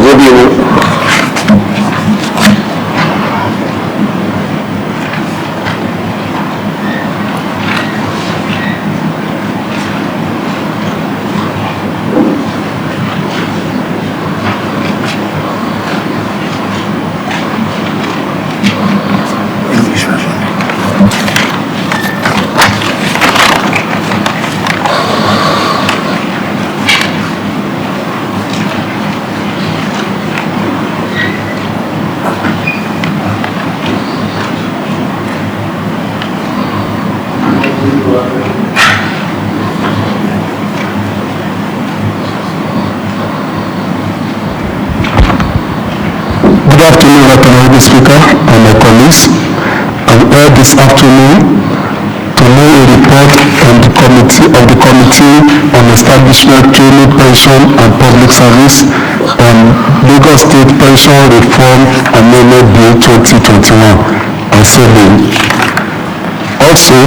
Ogundimu. Good afternoon, Honorable Speaker and my colleagues. I'm here this afternoon to know a report on the Committee on Establishment, Training, Pension and Public Service on Lagos State Pension Reform Amendment Bill 2021 and Assembly. Also,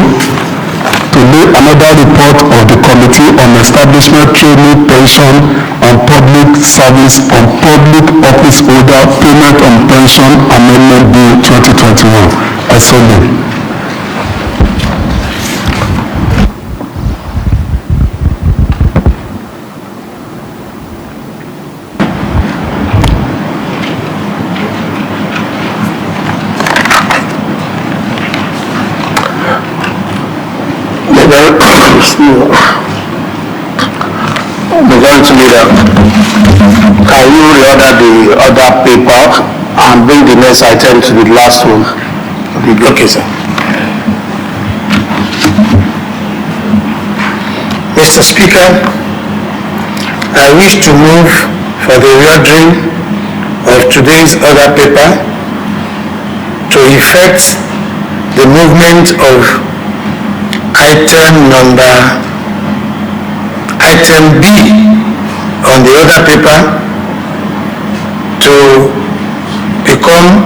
to know another report of the Committee on Establishment, Training, Pension and Public Service on Public Office Holder Payment on Pension Amendment Bill 2021. Assembly. Majority Leader, can you reorder the other paper and bring the next item to the last one? Okay, sir. Mr. Speaker, I wish to move for the reordering of today's other paper to effect the movement of item B on the other paper to become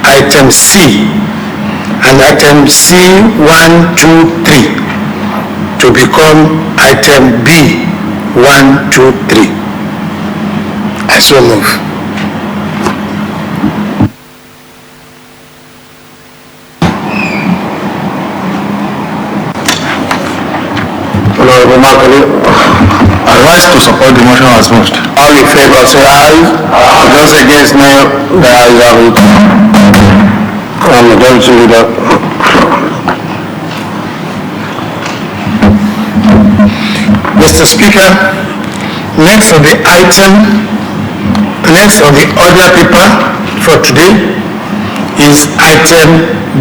item C, and item C1, 2, 3 to become item B1, 2, 3. I so move. I rise to support the motion as moved. All in favor say aye. Those against nay, the ayes have it. Majority Leader. Mr. Speaker, next on the other paper for today is item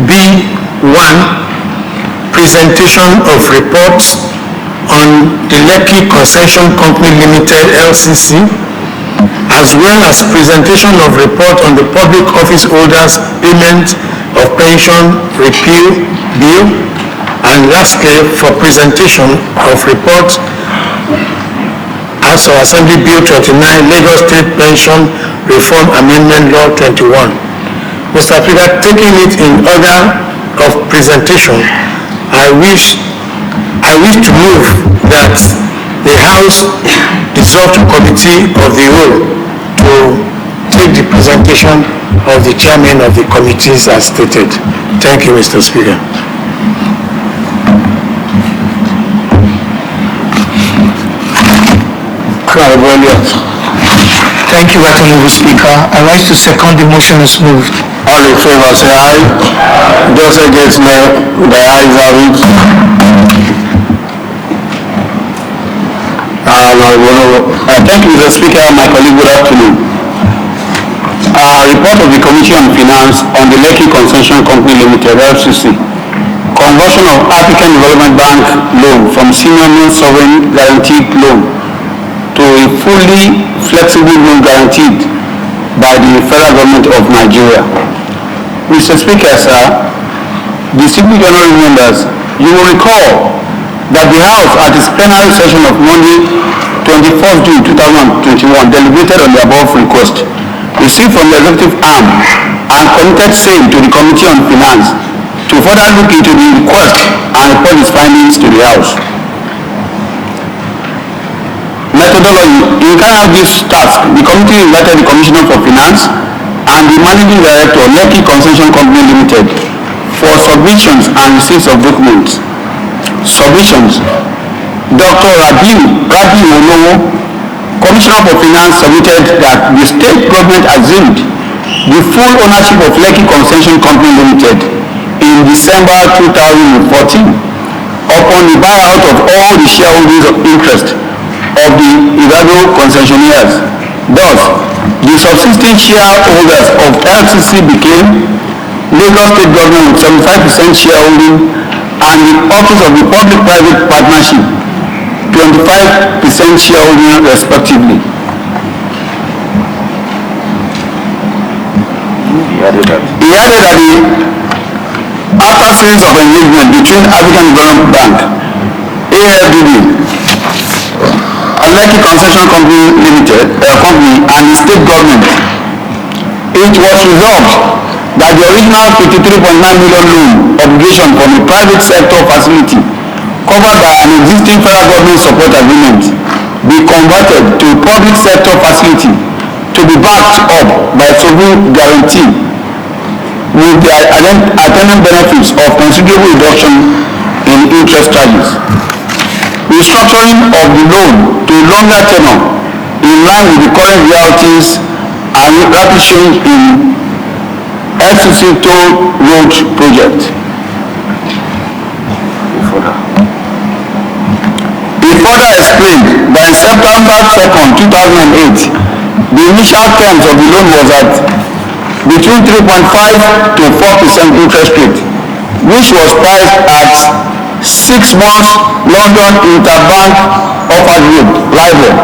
B1, presentation of reports on the Lekki Concession Company Limited LCC, as well as presentation of report on the Public Office Holders Payment of Pension Repeal Bill, and lastly for presentation of report as for Assembly Bill 29, Lagos State Pension Reform Amendment Law 21. Mr. Speaker, taking it in order of presentation, I wish to move that the House dissolve the committee of the whole to take the presentation of the chairman of the committees as stated. Thank you, Mr. Speaker. Thank you, Honorable Speaker. I rise to second the motion as moved. All in favor say aye. Those against nay, the ayes have it. Thank you, Mr. Speaker. My colleague, good afternoon. Report of the Committee on Finance on the Lekki Concession Company Limited (LCC) conversion of African Development Bank loan from senior non-sovereign guaranteed loan to a fully flexible loan guaranteed by the federal government of Nigeria. Mr. Speaker, sir, distinguished honorable members, you will recall that the House at its plenary session of Monday, 24th June 2021, deliberated on the above request received from the executive arm and committed same to the Committee on Finance to further look into the request and report its findings to the House. Methodology To carry out this task, the committee invited the Commissioner for Finance and the Managing Director, Lekki Concession Company Limited, for submissions and receipts of documents. Submissions. Dr. Rabiu Olowo, Commissioner for Finance, submitted that the state government assumed the full ownership of Lekki Concession Company Limited in December 2014 upon the buyout of all the shareholders of interest of the Irado concessionaires. Thus, the subsisting shareholders of LCC became Lagos State Government with 75% shareholding and the Office of the Public-Private Partnership 25% shareholding respectively. He added that after series of engagement between African Development Bank, AFDB, Lekki Concession Company Limited, company and the state government, it was resolved that the original 53.9 million loan obligation from a private sector facility covered by an existing federal government support agreement be converted to a public sector facility to be backed up by sovereign guarantee with the attendant benefits of considerable reduction in interest charges. Restructuring of the loan to a longer tenure in line with the current realities and rapid change in FCC toll road project. He further explained that in September 2nd, 2008, the initial terms of the loan was at between 3.5 to 4% interest rate, which was priced at 6 months London Interbank Offered Rate LIBOR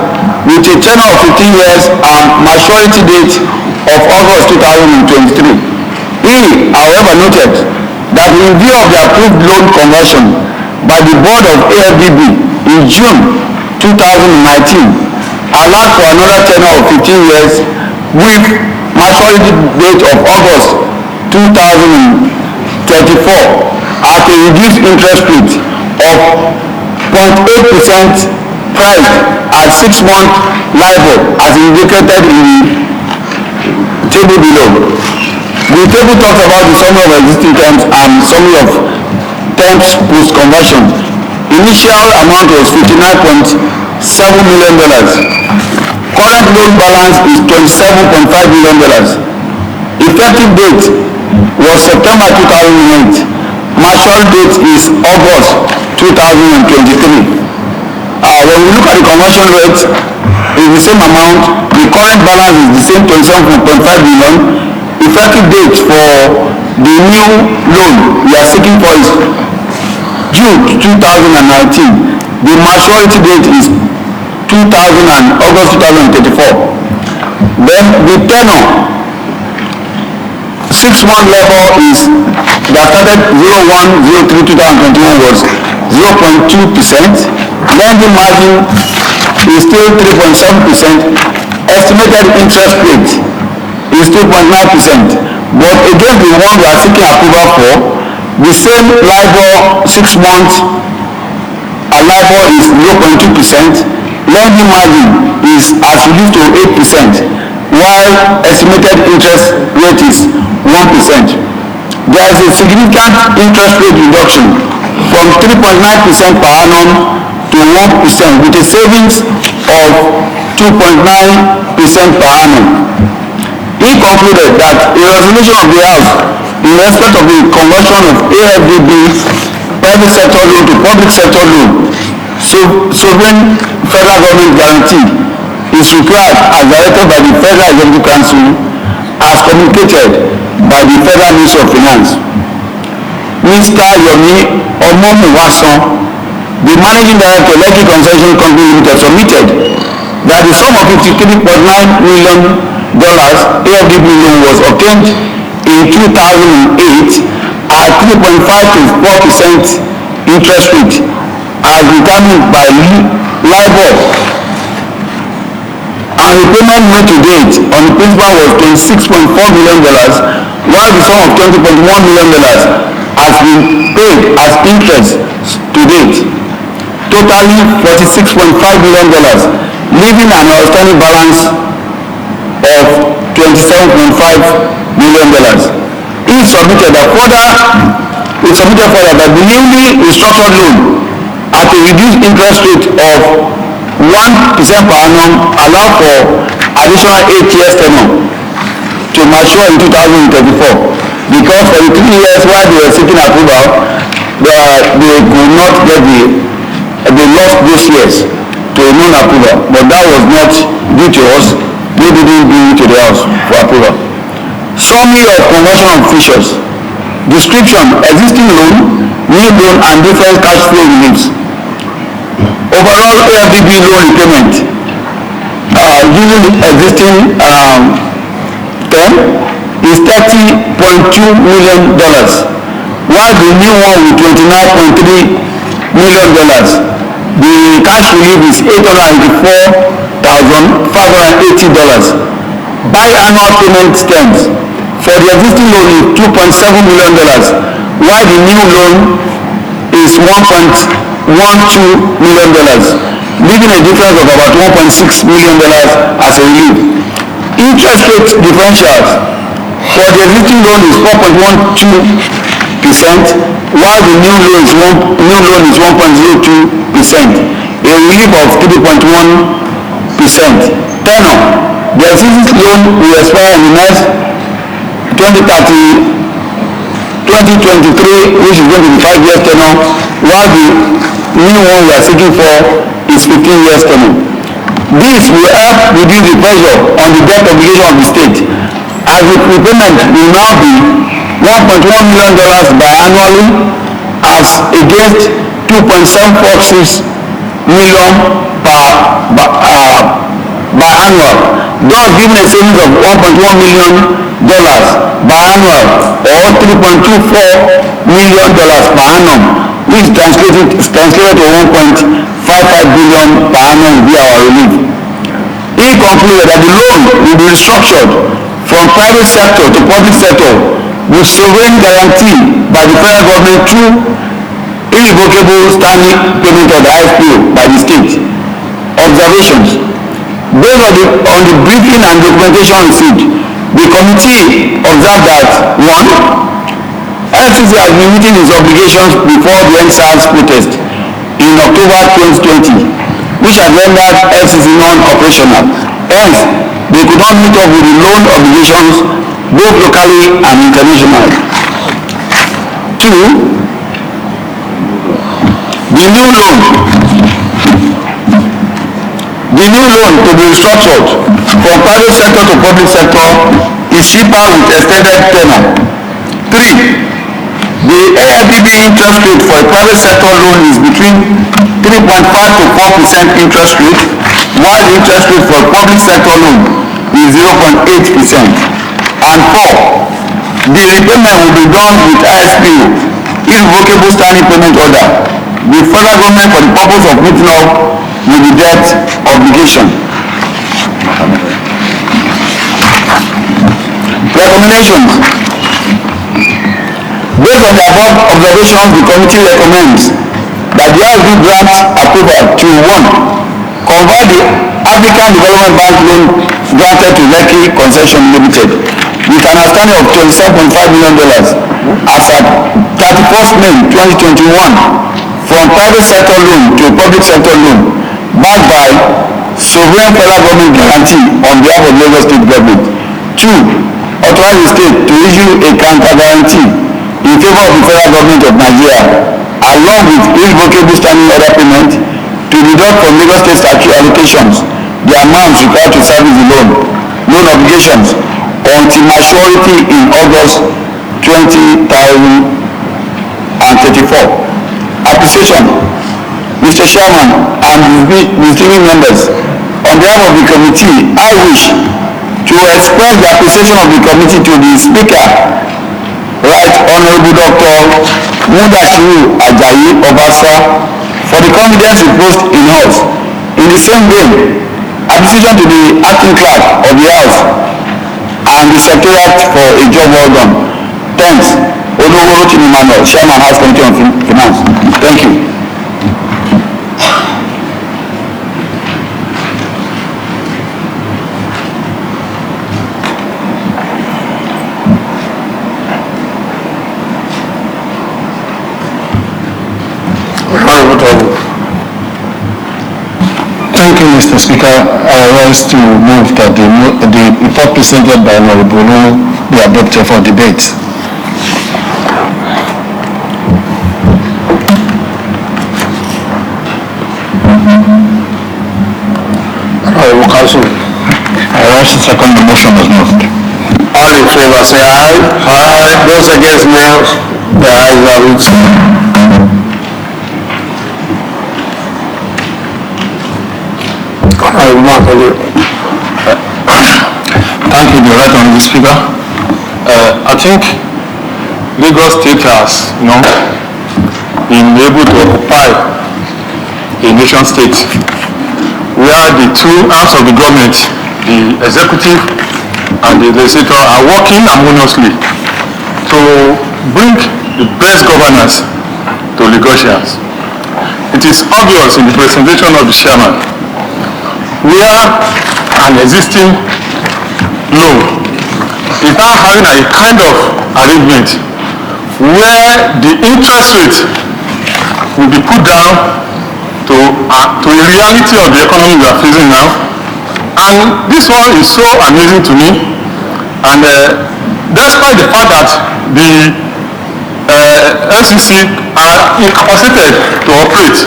with a tenure of 15 years and maturity date of August 2023. He, however, noted that in view of the approved loan conversion by the board of AFDB in June 2019, allowed for another tenure of 15 years with maturity date of August 2034 at a reduced interest rate of 0.8% priced at 6-month LIBOR as indicated in the table below. The table talks about the summary of existing terms and summary of terms post-conversion. Initial amount was $59.7 million. Current loan balance is $27.5 million. Effective date was September 2008. Maturity date is August 2023. When we look at the conversion rate, it's the same amount. The current balance is the same, 27.5 million. Effective date for the new loan we are seeking for is June 2019. The maturity date is August 2034. Then the tenor, 6-month level is that started 01/03/2021 was 0.2%. Lending margin is still 3.7%. Estimated interest rate is 2.9%. But again, the one we are seeking approval for, the same LIBOR 6 months LIBOR is 0.2%. Lending margin is as reduced to 8%, while estimated interest rate is 1%. There is a significant interest rate reduction from 3.9% per annum to 1% with a savings of 2.9% per annum. He concluded that a resolution of the House in respect of the conversion of AFDB private sector loan to public sector loan, sovereign federal government guarantee, is required as directed by the Federal Executive Council as communicated by the Federal Ministry of Finance. Mr. Yomi Omomuwason, the Managing Director of Lekki Concession Company Limited, submitted that the sum of $53.9 million AFDB loan was obtained in 2008 at 3.5 to 4% interest rate as determined by LIBOR, and repayment made to date on the principal was $26.4 million, while the sum of $20.1 million has been paid as interest to date, totaling $46.5 million. leaving an outstanding balance of $27.5 million. It submitted further that the newly restructured loan at a reduced interest rate of 1% per annum allow for additional 8 years tenure to mature in 2034, because for the 3 years while they were seeking approval, they could not get they lost those years to a non-approval, but that was not due to us. They didn't bring it to the house for approval. Summary of conversion of features. Description: existing loan, new loan, and different cash flow reliefs. Overall AFDB loan repayment using existing term is $30.2 million, while the new one with $29.3 million. The cash relief is $884,580. Biannual payment terms for the existing loan is $2.7 million, while the new loan is $1.12 million, leaving a difference of about $1.6 million as a relief. Interest rate differentials for the existing loan is 4.12%, while the new loan is 1.02%, a relief of 3.1%. Tenor: the existing loan will expire in the next 2023, which is going to be 5 years tenor, while the new one we are seeking for is 15 years tenor. This will help reduce the pressure on the debt obligation of the state, as the repayment will now be $1.1 million biannually as against $2.746 million biannual, thus giving a savings of $1.1 million biannual or $3.24 million per annum, which translated to $1.55 billion per annum via our relief. He concluded that the loan will be restructured from private sector to public sector with sovereign guarantee by the federal government through irrevocable standing payment of the IFPO by the state. Observations: based on the briefing and documentation received, the committee observed that 1. LSHA has been meeting its obligations before the NSAS protest in October 2020, which had rendered LSHA non-operational. Hence, they could not meet up with the loan obligations both locally and internationally. 2. The new loan to be restructured from private sector to public sector is cheaper with extended tenor. 3. The AFDB interest rate for a private sector loan is between 3.5 to 4% interest rate, while the interest rate for a public sector loan is 0.8%. And 4. The repayment will be done with ISPO, irrevocable standing payment order, the federal government for the purpose of meeting up with the debt obligation. Recommendations. Based on the above observations, the committee recommends that the ISB grant approval to 1. Convert the African Development Bank loan granted to LSHA Concession Limited with an outstanding of $27.5 million as at 31st May 2021 from private sector loan to public sector loan backed by sovereign federal government guarantee on behalf of Lagos State Government. 2. Authorize the state to issue a counter guarantee in favor of the federal government of Nigeria, along with irrevocable standing order payment to deduct from Lagos State statutory allocations the amounts required to service the loan obligations until maturity in August 2034. Appreciation. Mr. Chairman and distinguished members, on behalf of the committee, I wish to express the appreciation of the committee to the Speaker, Right Honorable Dr. Mudashiru Ajayi Obasa, for the confidence reposed in us. In the same vein, appreciation to the acting clerk of the House and the Secretariat for a job well done. Thanks. Olówó Chimimano, Chairman House Committee on Finance. Thank you. Thank you, Mr. Speaker. I rise to move that the report presented by Honorable be adopted for debate. Honorable Council. I rise to second the motion as moved. All in favor say aye. Aye. Those against nay, the ayes have it. Thank you, the right honorable Speaker. I think Lagos State has, been able to occupy a nation state where the two arms of the government, the executive and the legislature, are working harmoniously to bring the best governance to Lagosians. It is obvious in the presentation of the chairman where an existing loan is now having a kind of arrangement where the interest rate will be put down to a reality of the economy we are facing now. And this one is so amazing to me. And despite the fact that the LCC are incapacitated to operate,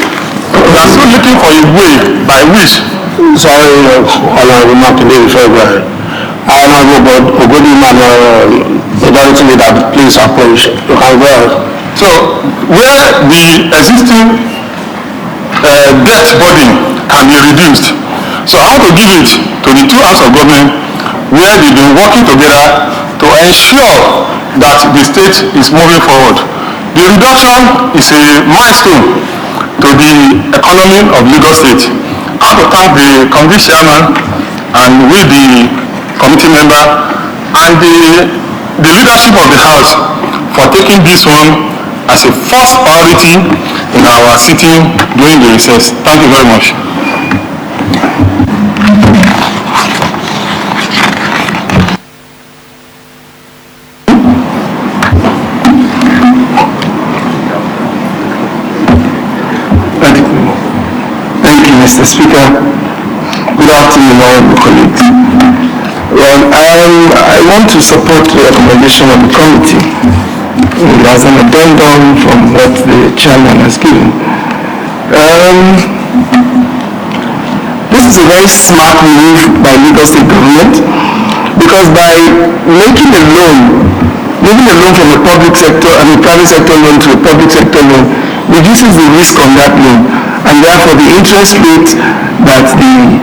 we are still looking for a way by which. Sorry, Honorable Martin, Honorable Ogundimu, majority leader, please approach. You can go ahead. So, where the existing debt burden can be reduced. So I want to give it to the two arms of government where they've been working together to ensure that the state is moving forward. The reduction is a milestone to the economy of Lagos State. I want to thank the committee chairman and with the committee member and the leadership of the House for taking this one as a first priority in our sitting during the recess. Thank you very much. Thank you, Mr. Speaker. Good afternoon, honorable colleagues. Well, I want to support the recommendation of the committee as an addendum from what the chairman has given. This is a very smart move by Lagos State government because by making a loan from a public sector and a private sector loan to a public sector loan reduces the risk on that loan, and therefore the interest rate that the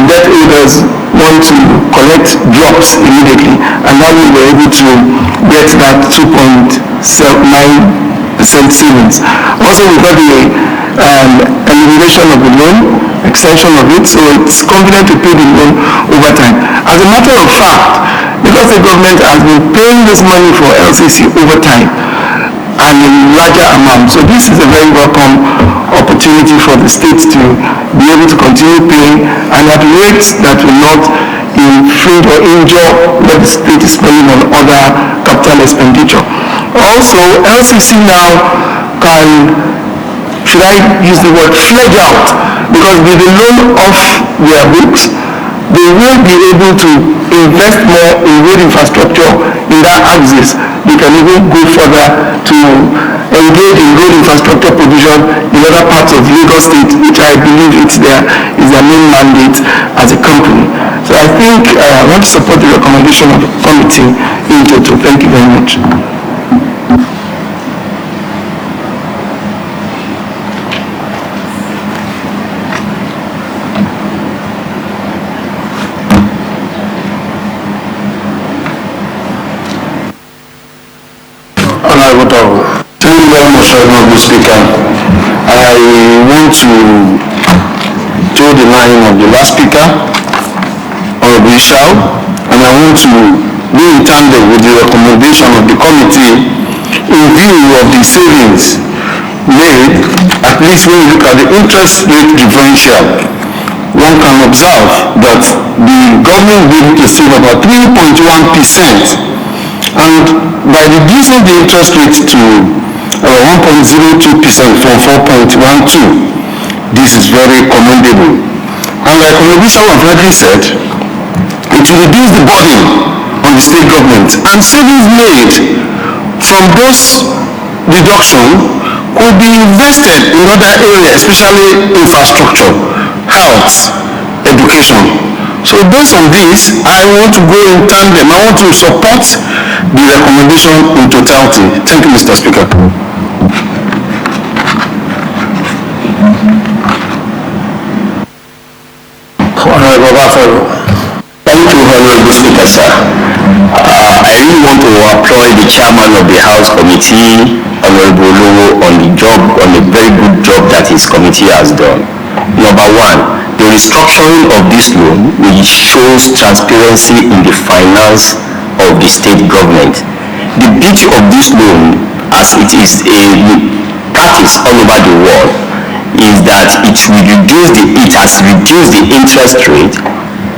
debt holders want to collect drops immediately, and that way we're able to get that 2.9% savings. Also, we've got the elimination of the loan, extension of it, so it's convenient to pay the loan over time. As a matter of fact, because the government has been paying this money for LCC over time and in larger amounts, so this is a very welcome opportunity for the state to be able to continue paying and at rates that will not infringe or injure what the state is spending on other capital expenditure. Also, LCC now can, should I use the word, fledge out, because with the loan off their books, they will be able to invest more in road infrastructure in that axis. They can even go further to engage in road infrastructure provision in other parts of Lagos State, which I believe is their main mandate as a company. So I think I want to support the recommendation of the committee in total. Thank you very much. Thank you very much, Honorable Speaker. I want to toe the line of the last speaker, Honorable Ishao, and I want to be in tandem with the recommendation of the committee in view of the savings made. At least when you look at the interest rate differential, one can observe that the government will be able to save about 3.1%. And by reducing the interest rate to 1.02% from 4.12, this is very commendable. And like already someone rightly said, it will reduce the burden on the state government, and savings made from those deductions could be invested in other areas, especially infrastructure, health, education. So based on this, I want to go in tandem. I want to support the recommendation in totality. Thank you, Mr. Speaker. Thank you, Honorable Speaker, sir. I really want to applaud the chairman of the House Committee, Honorable Lowo, on the very good job that his committee has done. Number one, the restructuring of this loan, which shows transparency in the finance of the state government. The beauty of this loan, as it is a practice all over the world, is that it has reduced the interest rate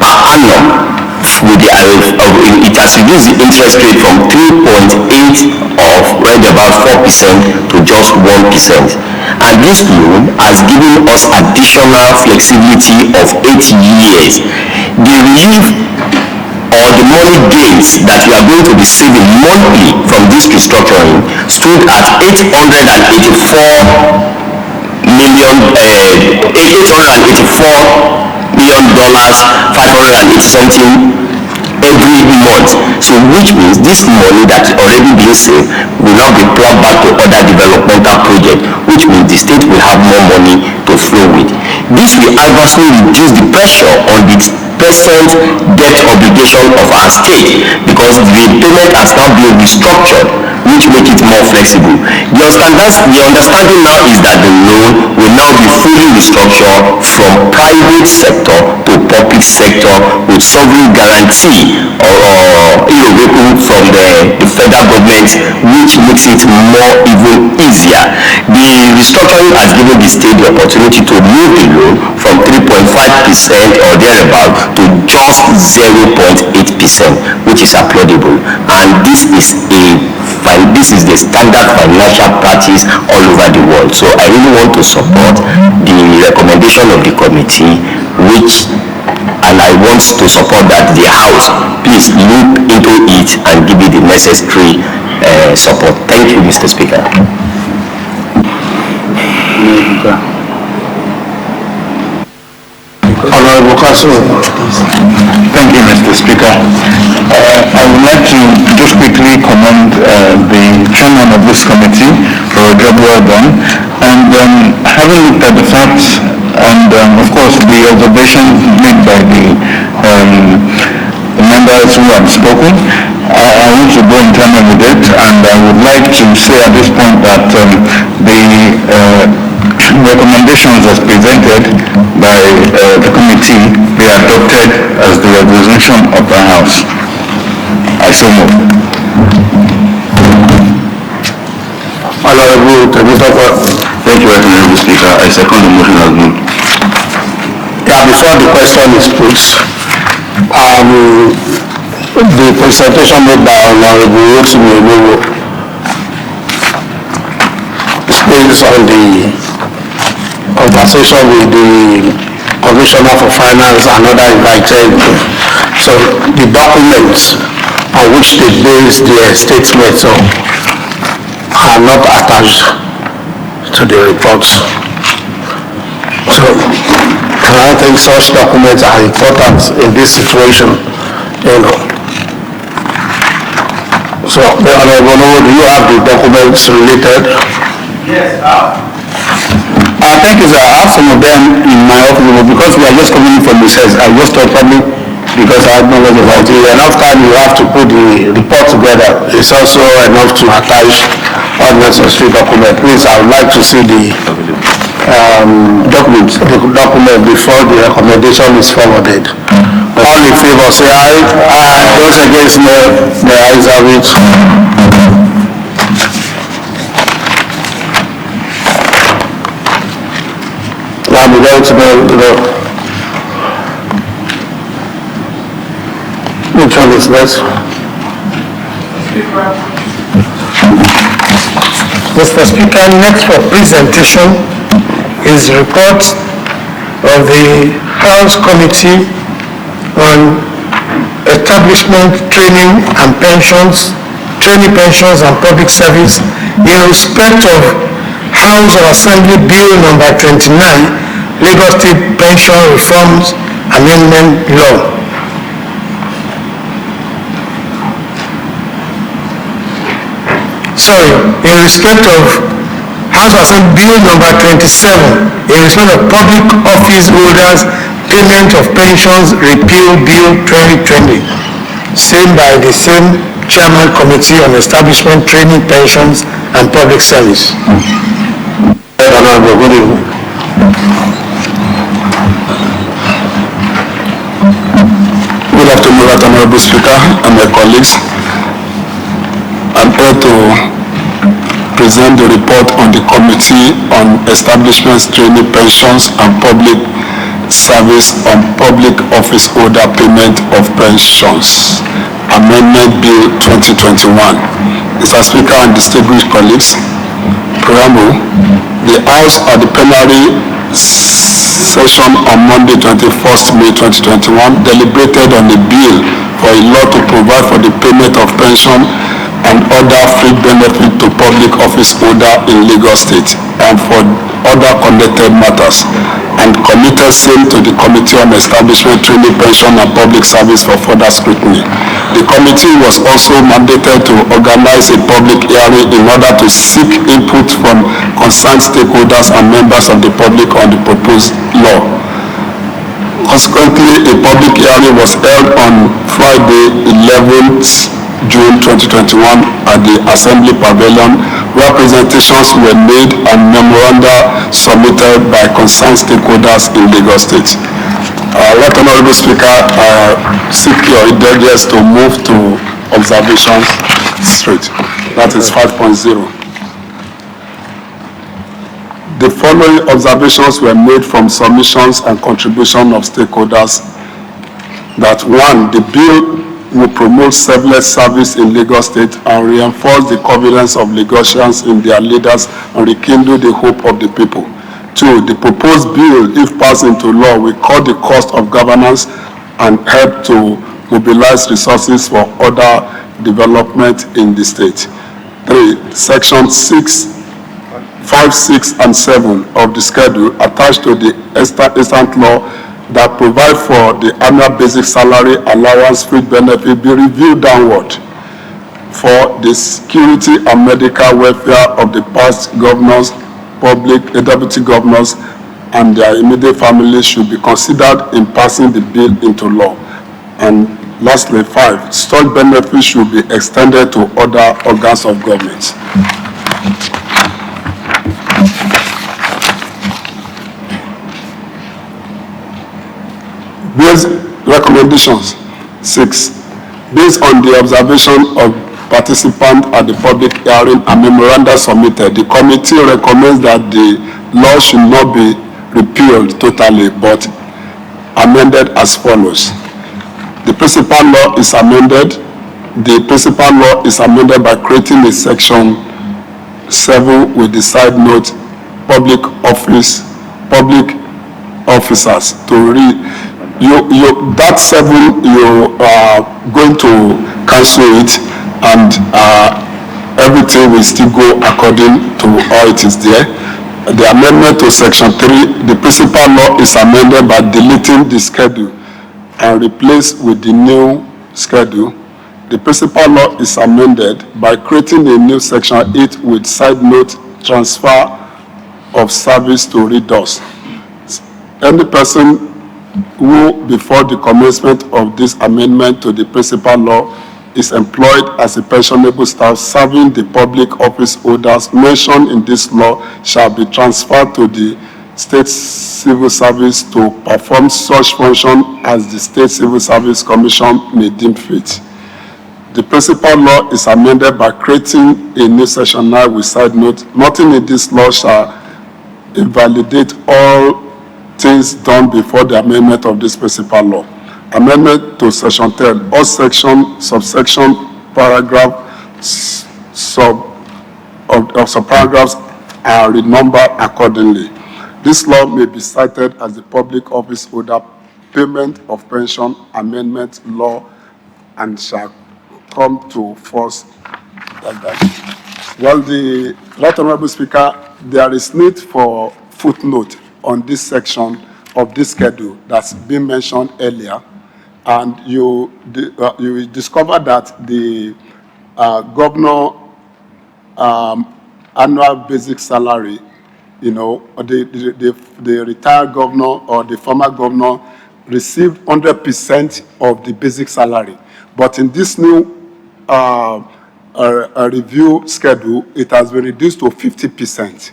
per annum. It has reduced the interest rate from 3.8 of right about 4% to just 1%. And this loan has given us additional flexibility of 8 years. The relief or the money gains that we are going to be saving monthly from this restructuring stood at $884 million, $580 something every month. So which means this money that is already being saved will now be plugged back to other developmental projects, which means the state will have more money to flow with. This will adversely reduce the pressure on the present debt obligation of our state, because the payment has now been restructured, which makes it more flexible. The understanding now is that the loan will now be fully restructured from private sector to public sector with sovereign guarantee or irrevocable from the federal government, which makes it more even easier. The restructuring has given the state the opportunity to move the loan from 3.5% or thereabout to just 0.8%, which is applaudable. And this is the standard financial practice all over the world. So I really want to support the recommendation of the committee, and I want to support that the House please look into it and give it the necessary support. Thank you, Mr. Speaker. Honorable Council. Thank you, Mr. Speaker. I would like to just quickly commend the chairman of this committee for a job well done. And having looked at the facts and, of course, the observations made by the members who have spoken, I want to go in tandem with it, and I would like to say at this point that the recommendations as presented by the committee be adopted as the resolution of the House. I so move. Thank you, Honorable Speaker. I second the motion as moved. Yeah, before the question is put, the presentation made by Honorable Ogundimu based on the conversation with the Commissioner for Finance and other invited. So the documents on which they base their statements are not attached to the reports. So I think such documents are important in this situation, So, do you have the documents related? Yes, Thank you, sir. I have some of them in my office, but because we are just coming from the sales, I just thought probably because I had knowledge about it. Enough time you have to put the report together. It's also enough to attach all necessary documents. Please, I would like to see the document before the recommendation is forwarded. All in favor, say aye. Aye. Those against, no. The ayes have it. Now we go to the which one is next? Mr. Speaker, next for presentation is report of the House Committee on Establishment, Training and Pensions, Training Pensions and Public Service in respect of House of Assembly Bill number 29, Lagos State Pension Reforms Amendment Law. In respect of House of Assembly Bill number 27, in respect of Public Office Holders Payment of Pensions Repeal Bill 2020, same by the same Chairman Committee on Establishment, Training, Pensions and Public Service. Honorable Ogundimu. Good afternoon, Honorable Speaker and my colleagues. I'm here to present the report on the Committee on Establishments, Training, Pensions and Public Service on Public Office Holder Payment of Pensions, Amendment Bill 2021. Mr. Speaker and distinguished colleagues, preamble, the House at the Plenary session on Monday 21st May 2021 deliberated on the bill for a law to provide for the payment of pension and other free benefit to public office holder in Lagos State and for other connected matters, and committed same to the Committee on Establishment, Training, Pension and Public Service for further scrutiny. The committee was also mandated to organize a public hearing in order to seek input from concerned stakeholders and members of the public on the proposed law. Consequently, a public hearing was held on Friday, 11th June 2021 at the Assembly Pavilion, where presentations were made and memoranda submitted by concerned stakeholders in Lagos State. Right, Honorable Speaker, seek your indulgence to move to observations straight. That is 5.0. The following observations were made from submissions and contributions of stakeholders. That one, the bill will promote selfless service in Lagos State and reinforce the confidence of Lagosians in their leaders and rekindle the hope of the people. Two, the proposed bill, if passed into law, will cut the cost of governance and help to mobilize resources for other development in the state. Three, Section 5, 6, and 7 of the schedule attached to the instant law that provide for the annual basic salary allowance free benefit be reviewed downward. For the security and medical welfare of the past governors, public deputy governors, and their immediate families should be considered in passing the bill into law. And lastly, 5, such benefits should be extended to other organs of government. Based recommendations. 6. Based on the observation of participants at the public hearing and memoranda submitted, the committee recommends that the law should not be repealed totally but amended as follows. The principal law is amended. The principal law is amended by creating a section 7 with the side note public officers to read. That 7 you are going to cancel it, and everything will still go according to how it is there. The amendment to section 3, the principal law is amended by deleting the schedule and replaced with the new schedule. The principal law is amended by creating a new section 8 with side note transfer of service to readers. Any person who, before the commencement of this amendment to the principal law, is employed as a pensionable staff serving the public office holders mentioned in this law shall be transferred to the State Civil Service to perform such function as the State Civil Service Commission may deem fit. The principal law is amended by creating a new section 9 with side note. Nothing in this law shall invalidate all things done before the amendment of this principal law. Amendment to section 10. All section, subsection, paragraph, subparagraphs are renumbered accordingly. This law may be cited as the Public Office Holder Payment of Pension Amendment Law and shall come to force like that. Well, the Right Honorable Speaker, there is need for footnote on this section of this schedule that's been mentioned earlier, and you will discover that the governor annual basic salary, you know, the retired governor or the former governor received 100% of the basic salary. But in this new review schedule, it has been reduced to 50%.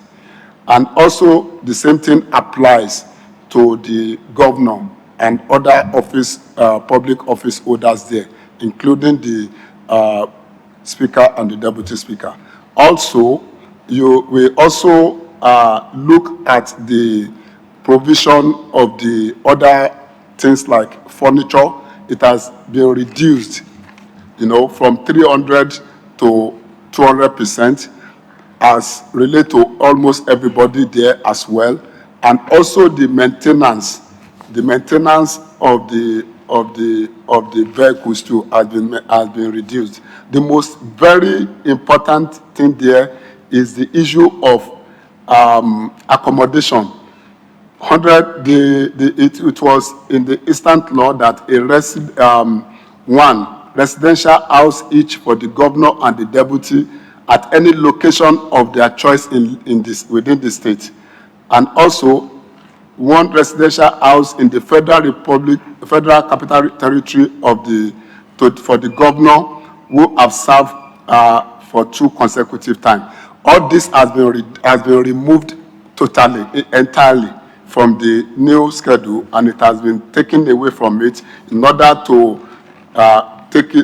And also the same thing applies to the governor and other public office holders there, including the Speaker and the Deputy Speaker. Also, we also look at the provision of the other things like furniture. It has been reduced, you know, from 300 to 200%, as relate to almost everybody there as well. And also the maintenance of the vehicles too has been reduced. The most very important thing there is the issue of accommodation. It was in the instant law that one residential house each for the governor and the deputy at any location of their choice within the state, and also one residential house in the Federal Capital Territory for the governor who have served for 2 consecutive times. All this has been removed entirely from the new schedule, and it has been taken away from it in order to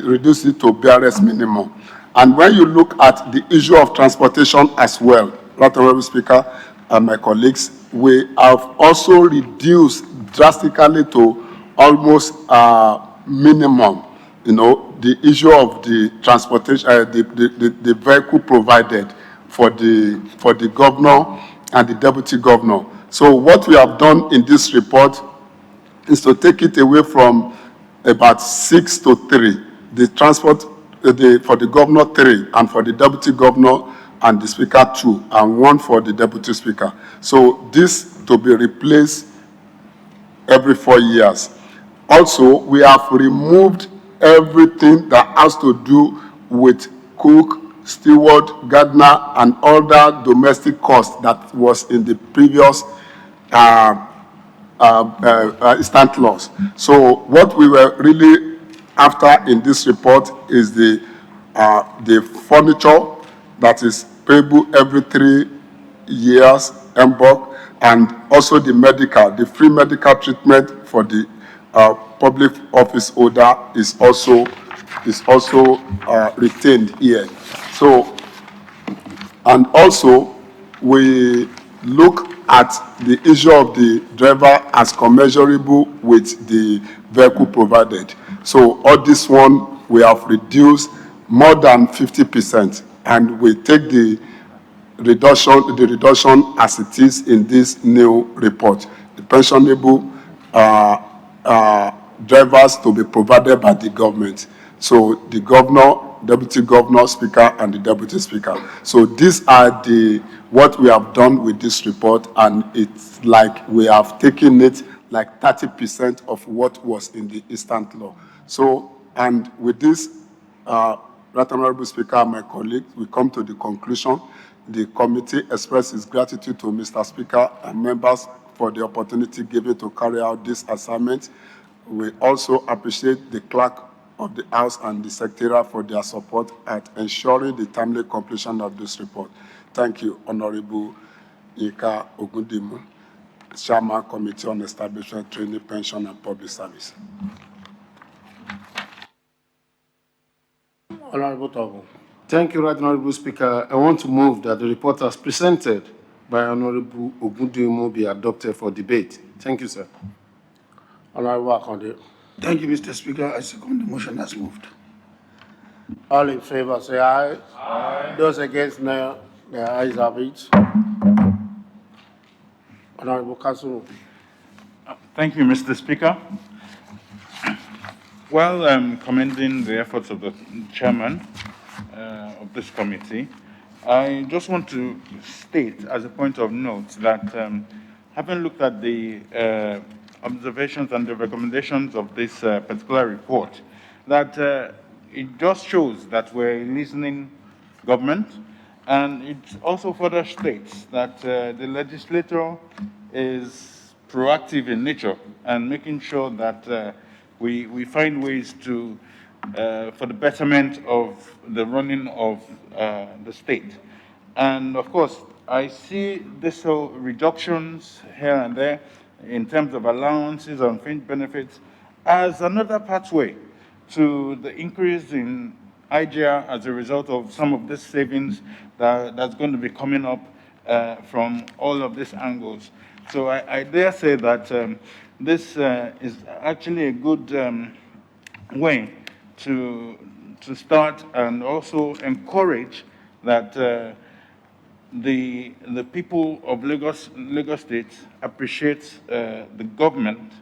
reduce it to barest minimum. And when you look at the issue of transportation as well, Right Honorable Speaker and my colleagues, we have also reduced drastically to almost minimum, you know, the issue of the transportation, the vehicle provided for the governor and the deputy governor. So what we have done in this report is to take it away from about 6 to 3. The transport for the governor 3, and for the deputy governor and the speaker 2, and 1 for the deputy speaker. So this to be replaced every 4 years. Also, we have removed everything that has to do with cook, steward, gardener, and other domestic costs that was in the previous instant laws. So what we were really after in this report is the furniture that is payable every 3 years, MBOC, and also the free medical treatment for the public office holder is also retained here. So, and also we look at the issue of the driver as commensurable with the vehicle provided. So all this one we have reduced more than 50%, and we take the reduction as it is in this new report. The pensionable drivers to be provided by the government. So the governor, deputy governor, speaker, and the deputy speaker. So these are what we have done with this report, and it's like we have taken it like 30% of what was in the instant law. So, and with this, Right Honorable Speaker and my colleagues, we come to the conclusion. The committee expresses gratitude to Mr. Speaker and members for the opportunity given to carry out this assignment. We also appreciate the clerk of the House and the Secretariat for their support at ensuring the timely completion of this report. Thank you, Honorable Ika Ogundimu, Chairman, Committee on Establishment, Training, Pension, and Public Service. Honorable Togo. Thank you, Right Honorable Speaker. I want to move that the report as presented by Honorable Ogundimu be adopted for debate. Thank you, sir. Honorable Akonde. Thank you, Mr. Speaker. I second the motion as moved. All in favor, say aye. Aye. Those against, no. The ayes have it. Honorable Council. Thank you, Mr. Speaker. While commending the efforts of the chairman of this committee, I just want to state as a point of note that having looked at the observations and the recommendations of this particular report, that it just shows that we're a listening government, and it also further states that the legislator is proactive in nature and making sure that we find ways to, for the betterment of the running of the state. And of course, I see these reductions here and there in terms of allowances and fringe benefits as another pathway to the increase in IGR as a result of some of these savings that's going to be coming up from all of these angles. So I dare say that this is actually a good way to start and also encourage that the people of Lagos State appreciate the government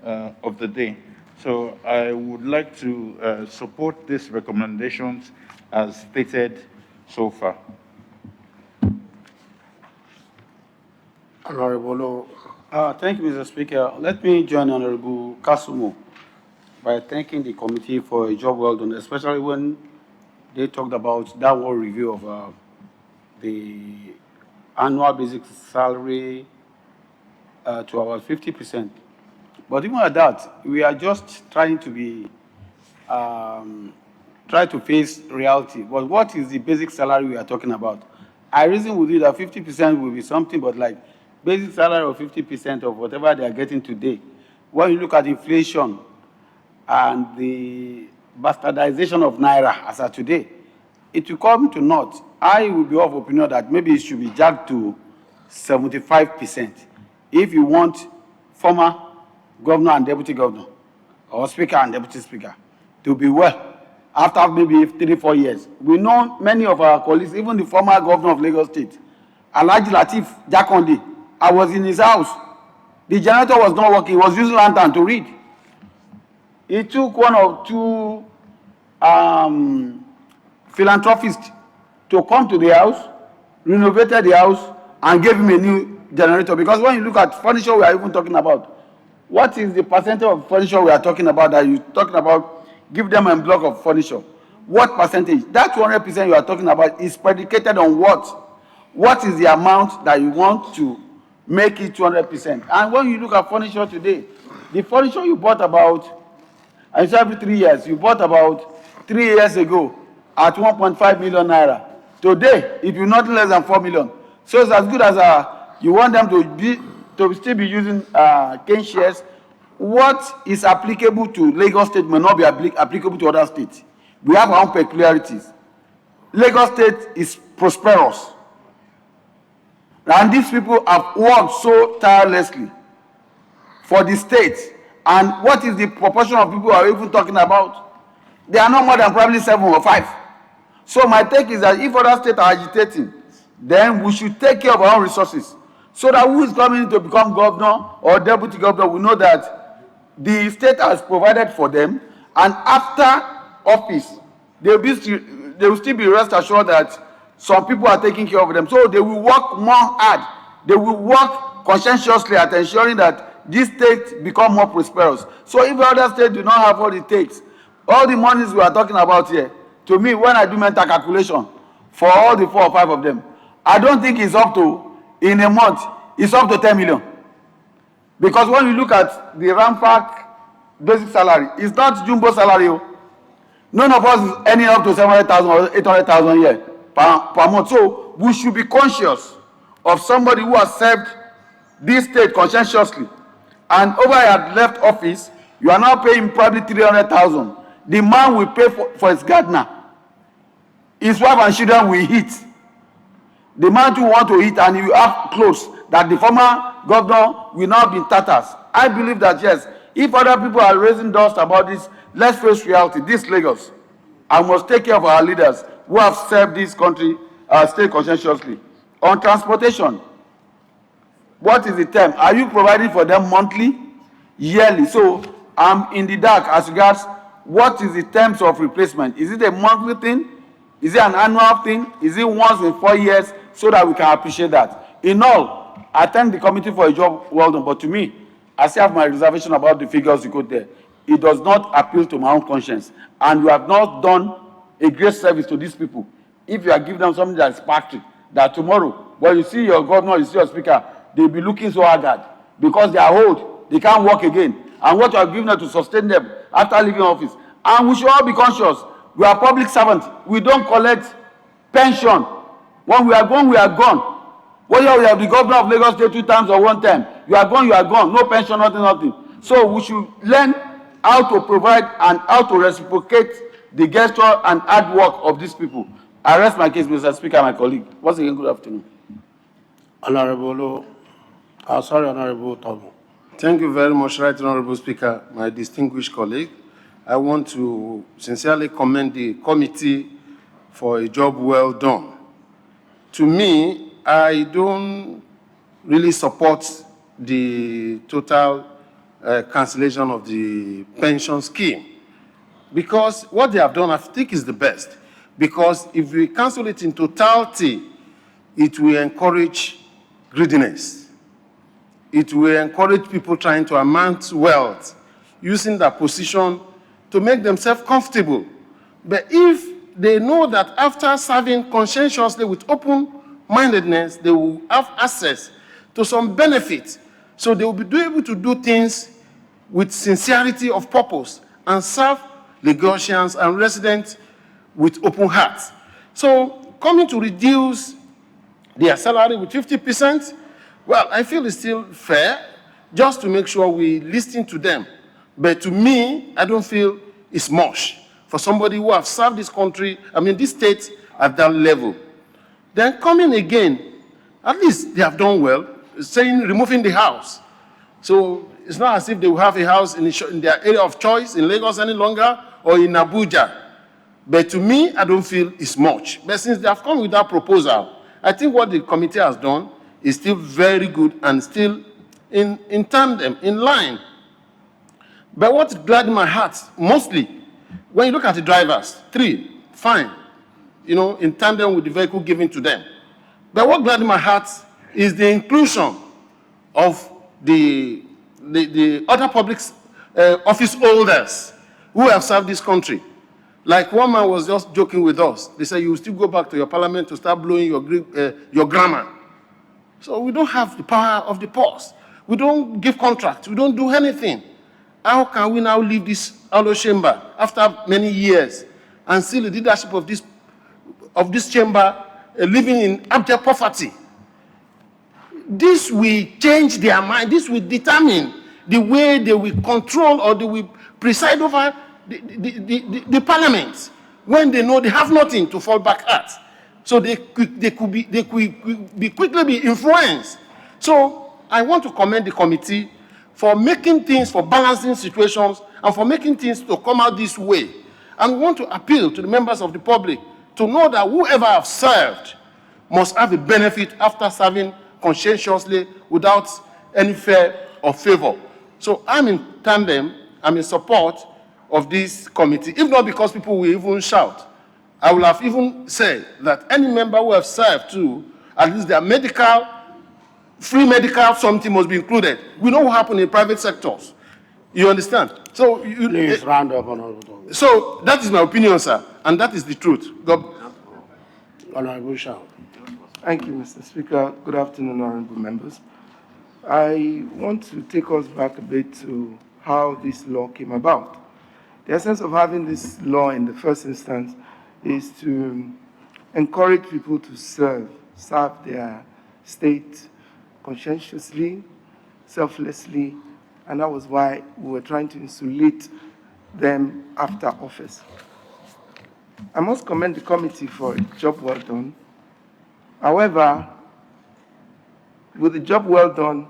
of the day. So I would like to support these recommendations as stated so far. Honorable. Thank you, Mr. Speaker. Let me join Honorable Kasumu by thanking the committee for a job well done, especially when they talked about that one review of the annual basic salary to about 50%. But even at that, we are just trying to be, try to face reality. But what is the basic salary we are talking about? I reason with you that 50% will be something, but like basic salary of 50% of whatever they are getting today. When you look at inflation and the bastardization of Naira as of today, it will come to naught. I will be of opinion that maybe it should be jacked to 75% if you want former governor and deputy governor, or speaker and deputy speaker, to be well after maybe 3-4 years. We know many of our colleagues, even the former governor of Lagos State, Alhaji Lateef Jakonde, I was in his house. The generator was not working. He was using lantern to read. He took one or two philanthropists to come to the house, renovated the house, and gave him a new generator. Because when you look at furniture we are even talking about, what is the percentage of furniture we are talking about that you're talking about, give them a block of furniture? What percentage? That 200% you are talking about is predicated on what? What is the amount that you want to make it 200%? And when you look at furniture today, the furniture you bought about, and it's every 3 years, you bought about 3 years ago at 1.5 million naira. Today, if you're not less than 4 million. So it's as good as you want them to still be using cane shares. What is applicable to Lagos State may not be applicable to other states. We have our own peculiarities. Lagos State is prosperous. And these people have worked so tirelessly for the state. And what is the proportion of people we are even talking about? They are not more than probably 7 or 5. So my take is that if other states are agitating, then we should take care of our own resources. So that who is coming to become governor or deputy governor, we know that the state has provided for them. And after office, they will still be rest assured that some people are taking care of them. So they will work more hard. They will work conscientiously at ensuring that this state become more prosperous. So if other states do not have what it takes, all the monies we are talking about here, to me, when I do mental calculation for all the 4 or 5 of them, I don't think it's up to, in a month, it's up to 10 million. Because when you look at the Rampark basic salary, it's not jumbo salary. None of us is earning up to 700,000 or 800,000 a year per month. So we should be conscious of somebody who has served this state conscientiously. And over at left office, you are now paying probably 300,000. The man will pay for his gardener. His wife and children will eat. The man too want to eat, and you have clothes that the former governor will now be in tatters. I believe that yes, if other people are raising dust about this, let's face reality. This Lagos, I must take care of our leaders who have served this country, state conscientiously. On transportation, What is the term? Are you providing for them monthly, yearly? So I'm in the dark as regards what is the terms of replacement. Is it a monthly thing? Is it an annual thing? Is it once in 4 years? So that we can appreciate that. In all, I thank the committee for a job well done, but to me, I still have my reservation about the figures you quote there. It does not appeal to my own conscience. And you have not done a great service to these people. If you are giving them something that is factory, that tomorrow, when you see your governor, you see your speaker, they'll be looking so haggard because they are old, they can't work again. And what you are giving them to sustain them after leaving office. And we should all be conscious. We are public servants. We don't collect pension. When we are gone, we are gone. Whether we have the governor of Lagos State 2 times or 1 time, you are gone, you are gone. No pension, nothing, nothing. So we should learn how to provide and how to reciprocate the gesture and hard work of these people. I rest my case, Mr. Speaker, my colleague. Once again, good afternoon. Honorable Togo. Thank you very much, Right Honorable Speaker, my distinguished colleague. I want to sincerely commend the committee for a job well done. To me, I don't really support the total cancellation of the pension scheme because what they have done, I think, is the best. Because if we cancel it in totality, it will encourage greediness. It will encourage people trying to amass wealth, using that position to make themselves comfortable. But if they know that after serving conscientiously with open-mindedness, they will have access to some benefit. So they will be able to do things with sincerity of purpose and serve Lagosians and residents with open hearts. So coming to reduce their salary with 50%, well, I feel it's still fair, just to make sure we listen to them. But to me, I don't feel it's much for somebody who has served this country, this state at that level. Then coming again, at least they have done well, saying removing the house. So it's not as if they will have a house in their area of choice in Lagos any longer or in Abuja. But to me, I don't feel it's much. But since they have come with that proposal, I think what the committee has done is still very good and still in tandem, in line. But what gladdened my heart mostly, when you look at the drivers, 3, fine, in tandem with the vehicle given to them. But what gladdened my heart is the inclusion of the other public office holders who have served this country. Like one man was just joking with us. They said, you will still go back to your parliament to start blowing your grammar. So we don't have the power of the purse. We don't give contracts. We don't do anything. How can we now leave this chamber after many years and see the leadership of this chamber living in abject poverty? This will change their mind. This will determine the way they will control or they will preside over the parliament when they know they have nothing to fall back at. So they could quickly be influenced. So I want to commend the committee for making things, for balancing situations, and for making things to come out this way. And we want to appeal to the members of the public to know that whoever has served must have a benefit after serving conscientiously without any fear or favor. So I'm in tandem, I'm in support of this committee, if not because people will even shout. I will have even said that any member who have served too, at least their medical, free medical, something must be included. We know what happened in private sectors. You understand? So Please round up, Honorable. So that is my opinion, sir, and that is the truth. Honorable Shah. Thank you, Mr. Speaker. Good afternoon, honorable members. I want to take us back a bit to how this law came about. The essence of having this law in the first instance is to encourage people to serve their state conscientiously, selflessly, and that was why we were trying to insulate them after office. I must commend the committee for a job well done. However, with the job well done,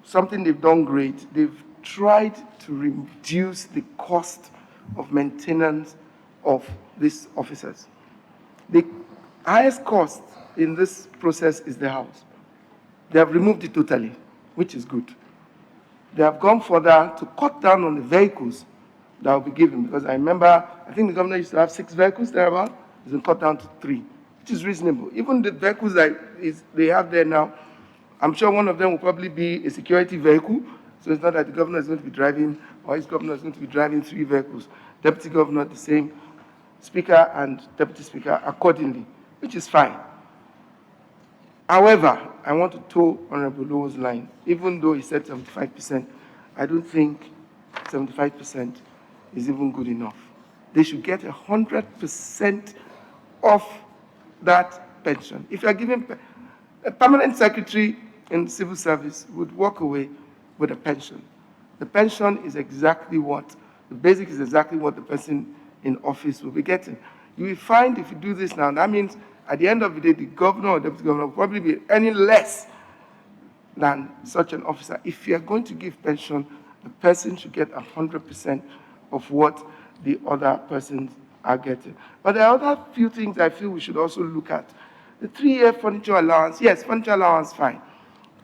something they've done great, they've tried to reduce the cost of maintenance of these officers. The highest cost in this process is the house. They have removed it totally, which is good. They have gone further to cut down on the vehicles that will be given, because I remember, I think the governor used to have 6 vehicles thereabout. It's been cut down to 3, which is reasonable. Even the vehicles that they have there now, I'm sure one of them will probably be a security vehicle, so it's not that the governor is going to be driving, or his governor is going to be driving 3 vehicles. Deputy governor, the same, speaker and deputy speaker accordingly, which is fine. However, I want to toe Honorable Low's line. Even though he said 75%, I don't think 75% is even good enough. They should get 100% of that pension. If you are giving a permanent secretary in civil service would walk away with a pension. The pension is exactly what, the basic is exactly what the person in office will be getting. You will find if you do this now, that means at the end of the day, the governor or deputy governor will probably be any less than such an officer. If you are going to give pension, the person should get 100% of what the other persons are getting. But there are other few things I feel we should also look at. The 3-year furniture allowance, yes, furniture allowance, fine.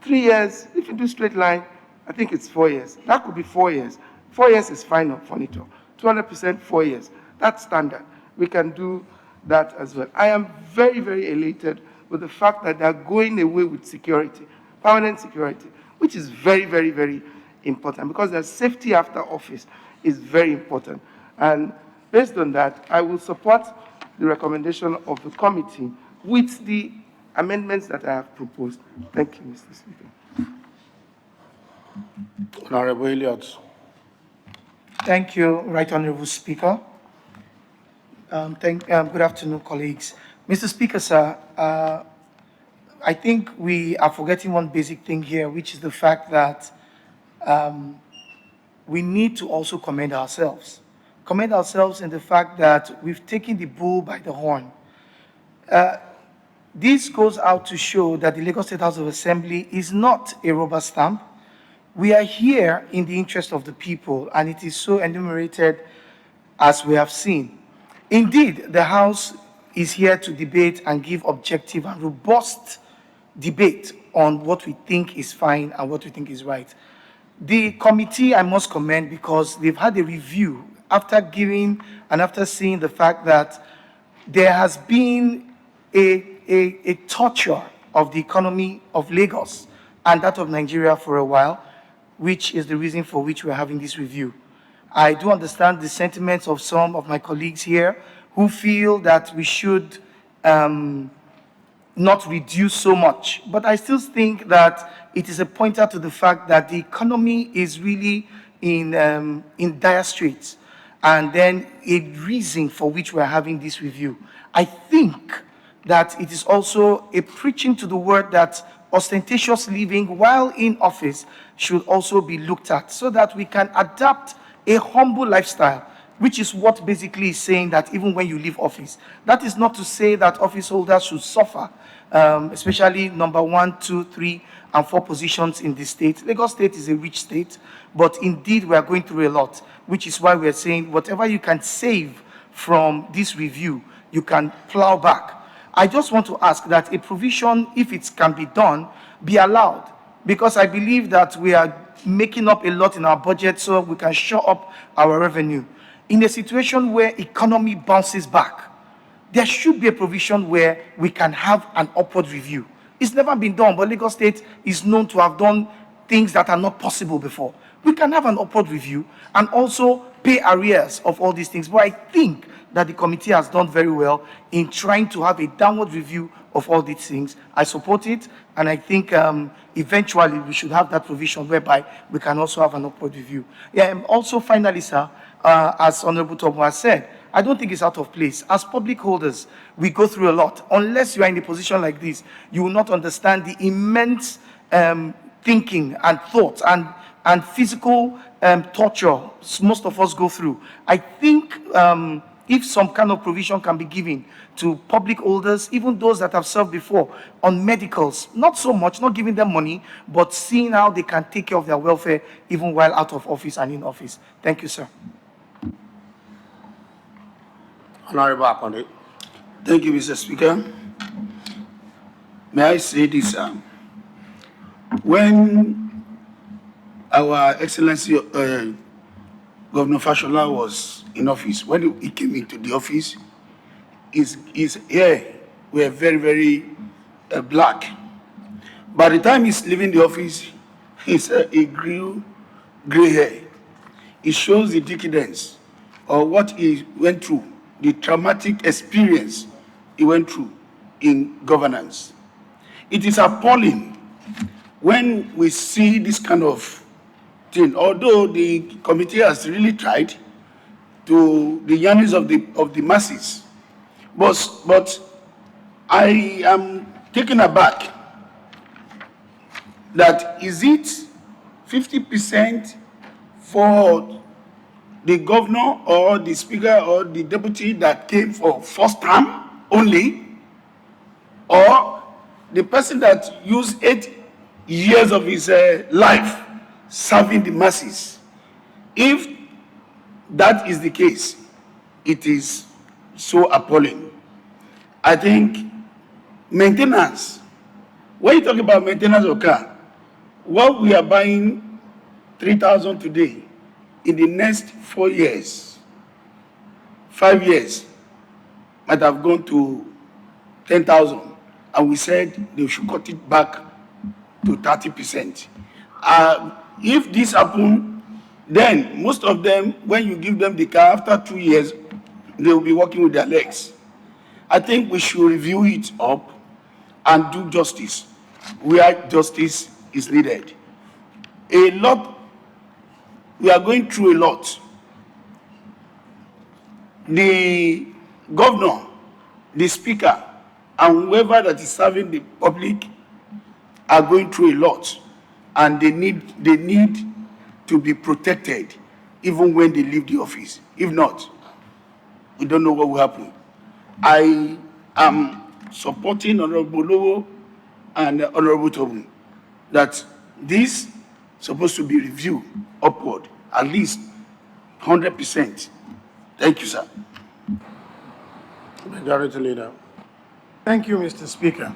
3 years, if you do straight line, I think it's 4 years. That could be 4 years. 4 years is fine on furniture. 200%, 4 years. That's standard. We can do that as well. I am very, very elated with the fact that they're going away with security, permanent security, which is very, very, very important, because their safety after office is very important. And based on that, I will support the recommendation of the committee with the amendments that I have proposed. Thank you, Mr. Speaker. Honorable Elliott. Thank you, Right Honorable Speaker. Good afternoon, colleagues. Mr. Speaker, sir, I think we are forgetting one basic thing here, which is the fact that we need to also commend ourselves. Commend ourselves in the fact that we've taken the bull by the horn. This goes out to show that the Lagos State House of Assembly is not a rubber stamp. We are here in the interest of the people, and it is so enumerated as we have seen. Indeed, the House is here to debate and give objective and robust debate on what we think is fine and what we think is right. The committee I must commend, because they've had a review after giving and after seeing the fact that there has been a torture of the economy of Lagos and that of Nigeria for a while, which is the reason for which we're having this review. I do understand the sentiments of some of my colleagues here who feel that we should not reduce so much. But I still think that it is a pointer to the fact that the economy is really in dire straits, and then a reason for which we're having this review. I think that it is also a preaching to the word that ostentatious living while in office should also be looked at, so that we can adapt a humble lifestyle, which is what basically is saying that even when you leave office. That is not to say that office holders should suffer, especially number 1, 2, 3, and 4 positions in the state. Lagos State is a rich state, but indeed we are going through a lot, which is why we are saying whatever you can save from this review, you can plow back. I just want to ask that a provision, if it can be done, be allowed, because I believe that we are making up a lot in our budget so we can shore up our revenue. In a situation where economy bounces back, there should be a provision where we can have an upward review. It's never been done, but Lagos State is known to have done things that are not possible before. We can have an upward review and also pay arrears of all these things. But I think that the committee has done very well in trying to have a downward review of all these things. I support it, and I think eventually we should have that provision whereby we can also have an upward review. Also, finally, sir, as Honorable Tomo has said, I don't think it's out of place. As public holders, we go through a lot. Unless you are in a position like this, you will not understand the immense thinking and thought and physical torture most of us go through. I think if some kind of provision can be given to public holders, even those that have served before, on medicals, not so much, not giving them money, but seeing how they can take care of their welfare even while out of office and in office. Thank you, sir. Honorable Akonde. Thank you, Mr. Speaker. May I say this? When our Excellency Governor Fashola was in office, when he came into the office, his hair were very, very black. By the time he's leaving the office, he grew gray hair. It shows the decadence of what he went through, the traumatic experience he went through in governance. It is appalling when we see this kind of thing, although the committee has really tried to the yearnings of the masses. But I am taken aback that is it 50% for the governor or the speaker or the deputy that came for first term only, or the person that used 8 years of his life serving the masses. If that is the case, it is so appalling. I think maintenance, when you talk about maintenance of car, what we are buying 3,000 today, in the next 4 years, 5 years, might have gone to 10,000. And we said they should cut it back to 30%. If this happens, then most of them, when you give them the car after 2 years, they will be working with their legs. I think we should review it up and do justice where justice is needed. A lot, we are going through a lot. The governor, the speaker, and whoever that is serving the public are going through a lot, and they need to be protected even when they leave the office. If not, we don't know what will happen. I am supporting Honorable Lowo and Honorable Tobu that this is supposed to be reviewed upward, at least 100%. Thank you, sir. Majority Leader. Thank you, Mr. Speaker.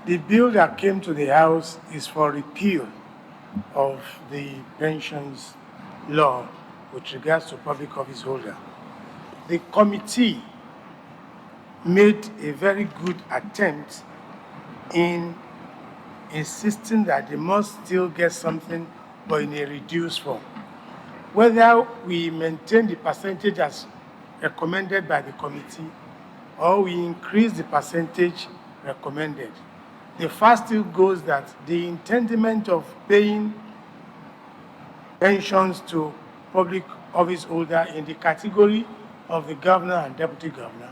The bill that came to the House is for repeal of the pensions law with regards to public office holder. The committee made a very good attempt in insisting that they must still get something, but in a reduced form. Whether we maintain the percentage as recommended by the committee or we increase the percentage recommended, the fact still goes that the intendment of paying pensions to public office holder in the category of the governor and deputy governor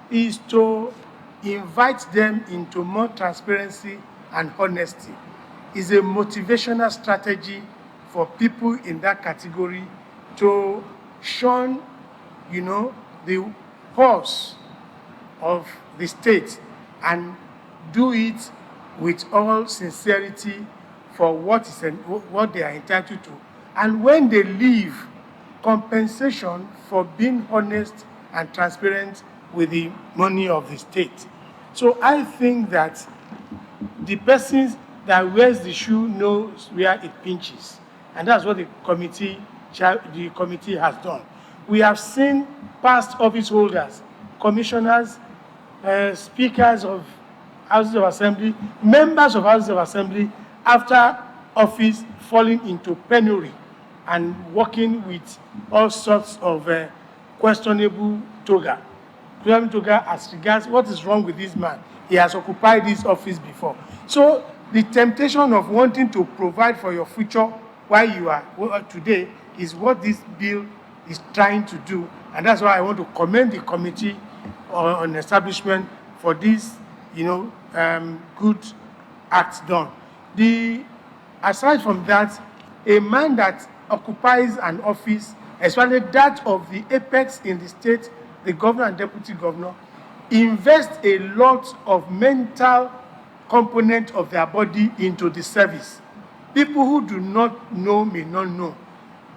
is to invite them into more transparency and honesty. Is a motivational strategy for people in that category to shun, the pulse of the state and do it with all sincerity for what they are entitled to. And when they leave, compensation for being honest and transparent with the money of the state. So I think that the person that wears the shoe knows where it pinches. And that's what the committee has done. We have seen past office holders, commissioners, speakers of Houses of Assembly, members of Houses of Assembly, after office falling into penury and working with all sorts of questionable toga. As regards what is wrong with this man, he has occupied this office before. So the temptation of wanting to provide for your future while you are today is what this bill is trying to do. And that's why I want to commend the committee on establishment for this, good acts done. Aside from that, a man that occupies an office, especially that of the apex in the state, the governor and deputy governor, invest a lot of mental component of their body into the service. People who do not know may not know.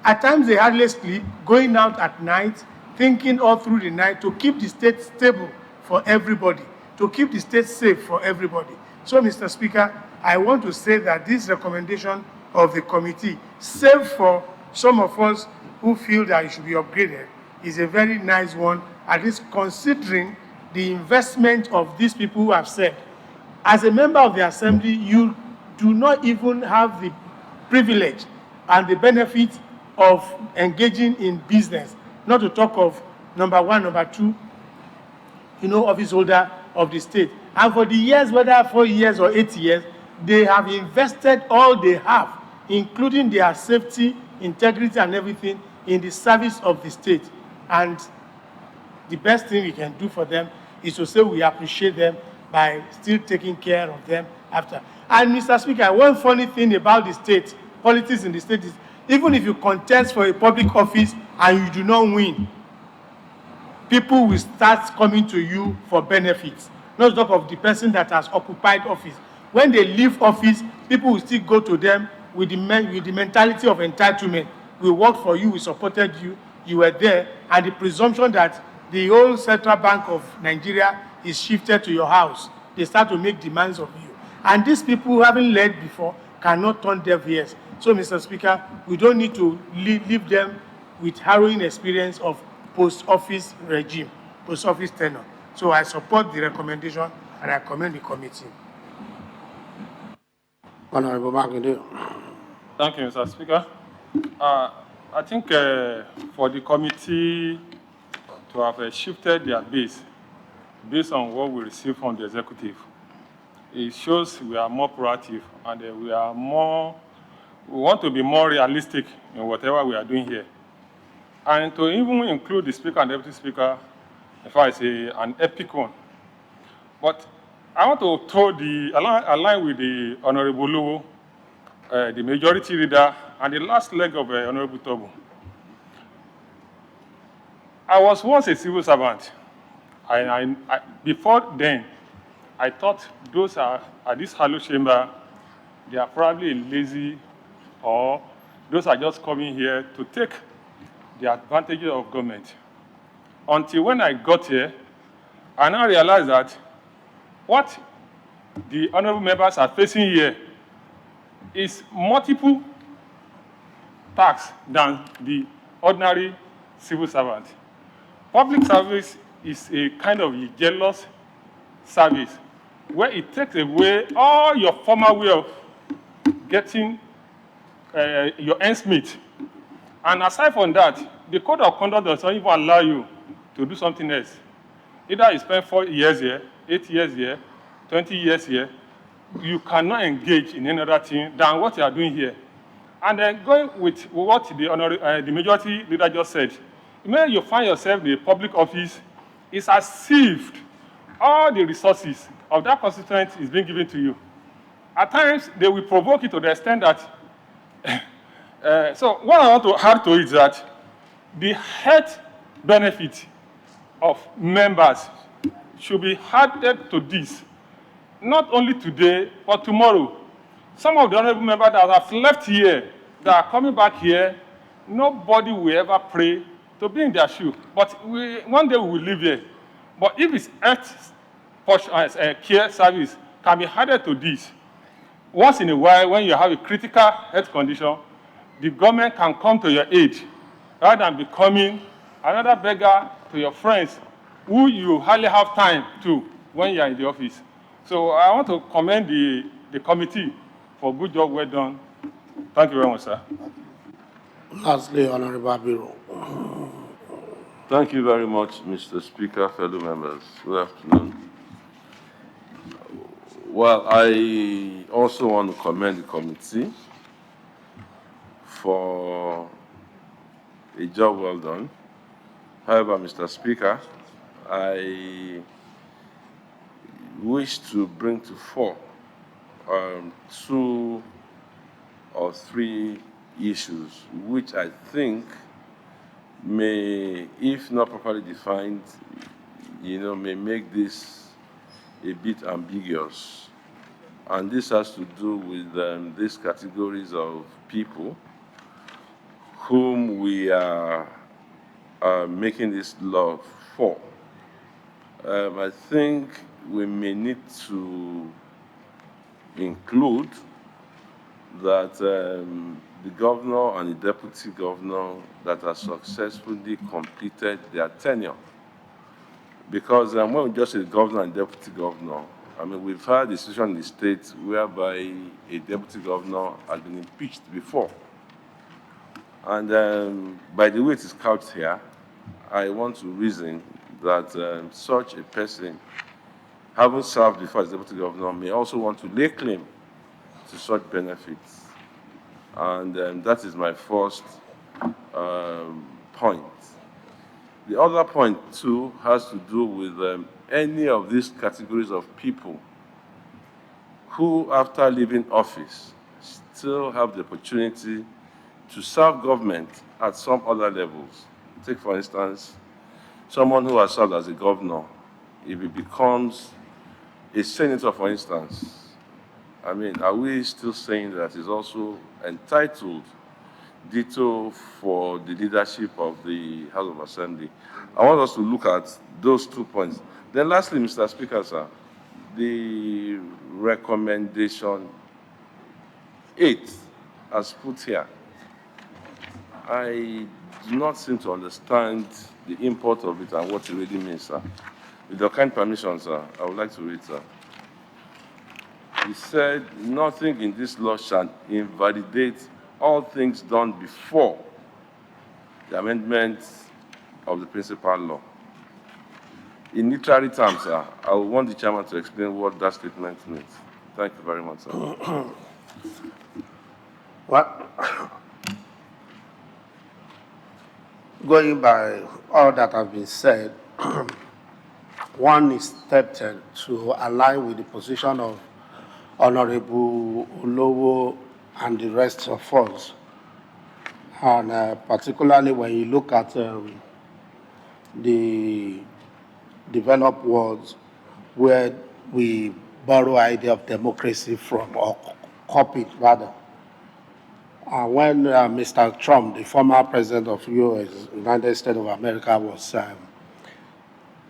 At times they hardly sleep, going out at night, thinking all through the night to keep the state stable for everybody, to keep the state safe for everybody. So, Mr. Speaker, I want to say that this recommendation of the committee, save for some of us who feel that it should be upgraded, is a very nice one, at least considering the investment of these people who have said. As a member of the assembly, you do not even have the privilege and the benefit of engaging in business, not to talk of number one, number two, office holder of the state. And for the years, whether 4 years or 8 years, they have invested all they have, including their safety, integrity, and everything, in the service of the state. And the best thing we can do for them is to say we appreciate them by still taking care of them after. And Mr. Speaker, one funny thing about the state, politics in the state is, even if you contest for a public office and you do not win, people will start coming to you for benefits, not to talk of the person that has occupied office. When they leave office, people will still go to them with the mentality of entitlement. We worked for you, we supported you, you were there, and the presumption that the whole Central Bank of Nigeria is shifted to your house. They start to make demands of you. And these people who haven't led before cannot turn deaf ears. So, Mr. Speaker, we don't need to leave them with harrowing experience of post-office regime, post-office tenure. So I support the recommendation and I commend the committee. Honorable Makinde. Thank you, Mr. Speaker. I think for the committee to have shifted their base based on what we receive from the executive, it shows we are more proactive and we want to be more realistic in whatever we are doing here. And to even include the Speaker and Deputy Speaker, in fact, it's an epic one. But I want to align with the Honorable Lowo, the majority leader, and the last leg of Honorable Tobu. I was once a civil servant. Before then, I thought those are at this hollow chamber, they are probably lazy, or those are just coming here to take the advantages of government. Until when I got here, I now realized that what the honorable members are facing here is multiple tax than the ordinary civil servant. Public service is a kind of a jealous service where it takes away all your former way of getting your ends meet. And aside from that, the code of conduct does not even allow you to do something else. Either you spend 4 years here, 8 years here, 20 years here, you cannot engage in any other thing than what you are doing here. And then going with what the majority leader just said, when you find yourself in a public office, it's as if all the resources of that constituent is being given to you. At times, they will provoke you to the extent that so what I want to add to it is that the health benefit of members should be added to this, not only today, but tomorrow. Some of the honorable members that have left here, that are coming back here, nobody will ever pray to be in their shoe. But one day we will live here. But if it's health care service can be added to this, once in a while, when you have a critical health condition, the government can come to your aid rather than becoming another beggar to your friends who you hardly have time to when you are in the office. So I want to commend the committee for good job well done. Thank you very much, sir. Lastly, Honorable Abiro. Thank you very much, Mr. Speaker, fellow members. Good afternoon. Well, I also want to commend the committee for a job well done. However, Mr. Speaker, I wish to bring to fore 2 or 3 issues which I think may, if not properly defined, may make this a bit ambiguous. And this has to do with these categories of people whom we are making this law for. I think we may need to include that the governor and the deputy governor that have successfully completed their tenure. Because when we just say governor and deputy governor, I mean, we've had a situation in the state whereby a deputy governor has been impeached before. And by the way it is couched here, I want to reason that such a person, having served before as deputy governor, may also want to lay claim to such benefits. And that is my first point. The other point, too, has to do with any of these categories of people who, after leaving office, still have the opportunity to serve government at some other levels. Take, for instance, someone who has served as a governor. If he becomes a senator, for instance, I mean, are we still saying that he's also entitled ditto for the leadership of the House of Assembly? I want us to look at those 2 points. Then lastly, Mr. Speaker, sir, the recommendation 8 as put here, I do not seem to understand the import of it and what it really means, sir. With your kind permission, sir, I would like to read, sir. He said, nothing in this law shall invalidate all things done before the amendment of the principal law. In literary terms, sir, I would want the chairman to explain what that statement means. Thank you very much, sir. Well, going by all that has been said, one is tempted to align with the position of Honorable Olowo and the rest of us. And particularly when you look at the developed worlds where we borrow idea of democracy from, or copy it rather. When Mr. Trump, the former president of United States of America, was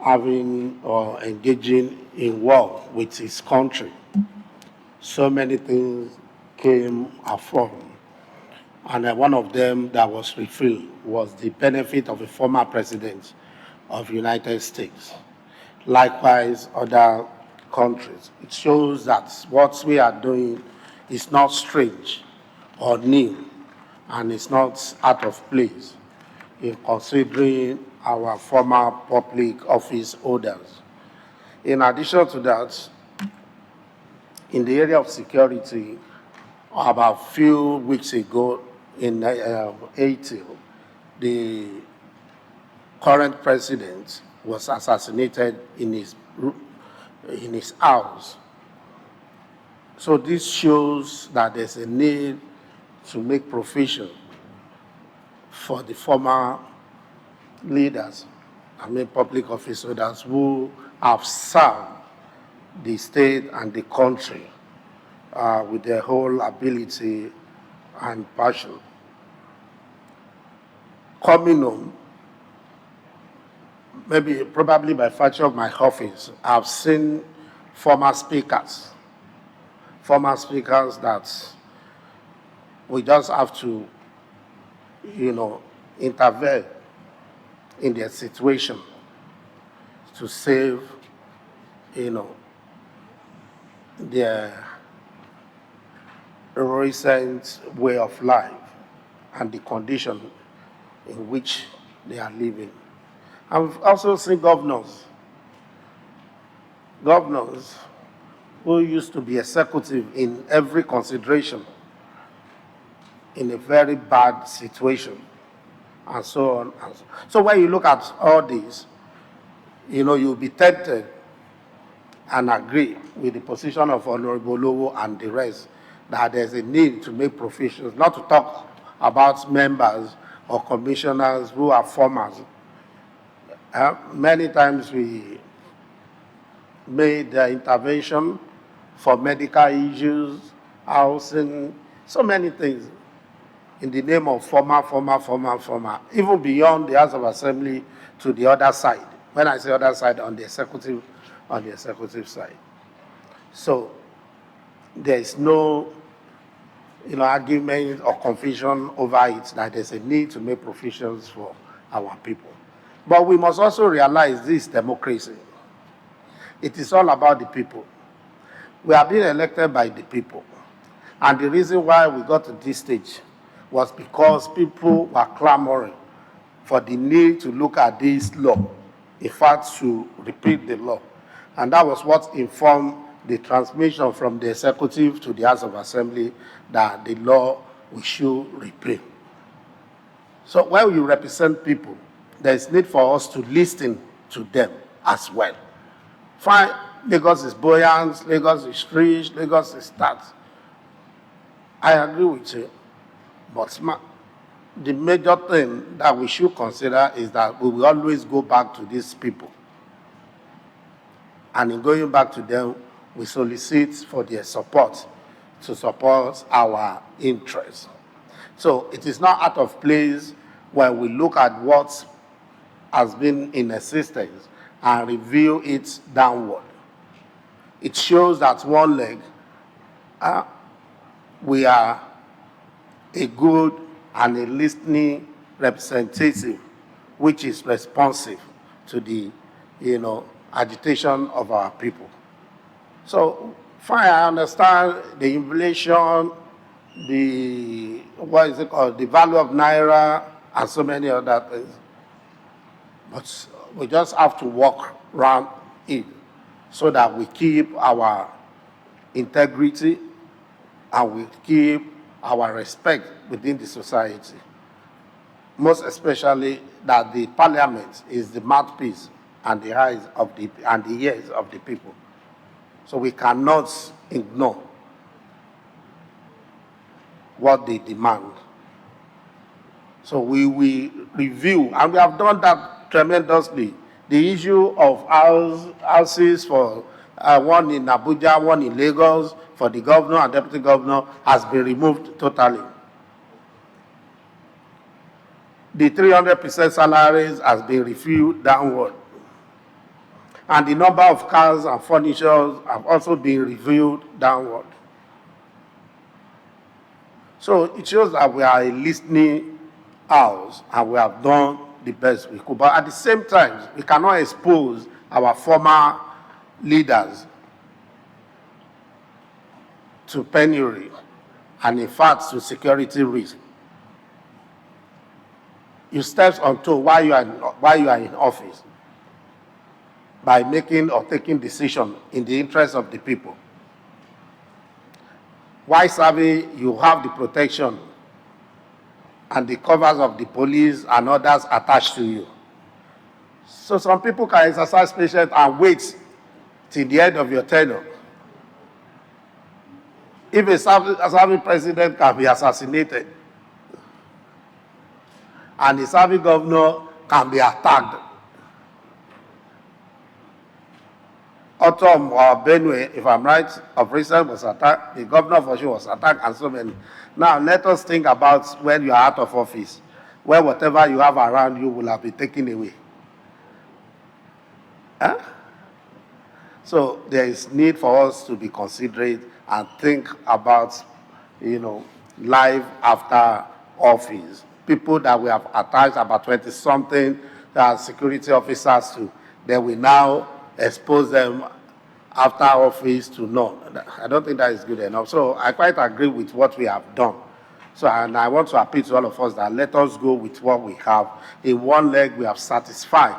having or engaging in war with his country, so many things came afore. And one of them that was revealed was the benefit of a former president of the United States. Likewise, other countries. It shows that what we are doing is not strange or new, and it's not out of place in considering our former public office holders. In addition to that, in the area of security, about a few weeks ago in Haiti, the current president was assassinated in his house. So this shows that there's a need to make provision for the former leaders, public office holders who have served the state and the country with their whole ability and passion. Coming home, probably by virtue of my office, I've seen former speakers that we just have to, intervene in their situation to save, their recent way of life and the condition in which they are living. I've also seen governors who used to be executive in every consideration in a very bad situation, and so on. So when you look at all this, you'll be tempted and agree with the position of Honorable Lowo and the rest that there's a need to make provisions, not to talk about members or commissioners who are formers. Many times we made intervention for medical issues, housing, so many things in the name of former, even beyond the House of Assembly to the other side. When I say other side, on the executive side. So there is no, argument or confusion over it, that there's a need to make provisions for our people. But we must also realize this democracy. It is all about the people. We are being elected by the people. And the reason why we got to this stage was because people were clamoring for the need to look at this law, in fact, to repeal the law. And that was what informed the transmission from the executive to the House of Assembly that the law we should repeal. So when we represent people, there is need for us to listen to them as well. Fine, Lagos is buoyant, Lagos is rich, Lagos is that. I agree with you, but the major thing that we should consider is that we will always go back to these people. And in going back to them, we solicit for their support to support our interests. So it is not out of place when we look at what has been in existence and review it downward. It shows that one leg, we are a good and a listening representative, which is responsive to the, agitation of our people. So, fine, I understand the inflation, the, the value of Naira, and so many other things. But we just have to walk around it so that we keep our integrity and we keep our respect within the society. Most especially that the parliament is the mouthpiece and the eyes of the and the ears of the people. So we cannot ignore what they demand. So we will review, and we have done that tremendously. The issue of houses for one in Abuja, one in Lagos, for the governor and deputy governor has been removed totally. The 300% salaries has been reviewed downward. And the number of cars and furniture have also been reviewed downward. So it shows that we are a listening house and we have done the best we could. But at the same time, we cannot expose our former leaders to penury and in fact to security risk. You step on toe while you are in office by making or taking decisions in the interest of the people. While serving, you have the protection and the covers of the police and others attached to you. So some people can exercise patience and wait till the end of your tenure. If a serving president can be assassinated and a serving governor can be attacked, Autumn or Benue, if I'm right, of recent was attacked, the governor for sure was attacked, and so many. Now let us think about when you are out of office, where whatever you have around you will have been taken away. Huh? So there is need for us to be considerate and think about, life after office. People that we have attached about 20-something security officers to, they will now expose them after office to none. I don't think that is good enough. So I quite agree with what we have done. So, and I want to appeal to all of us that let us go with what we have. In one leg, we have satisfied,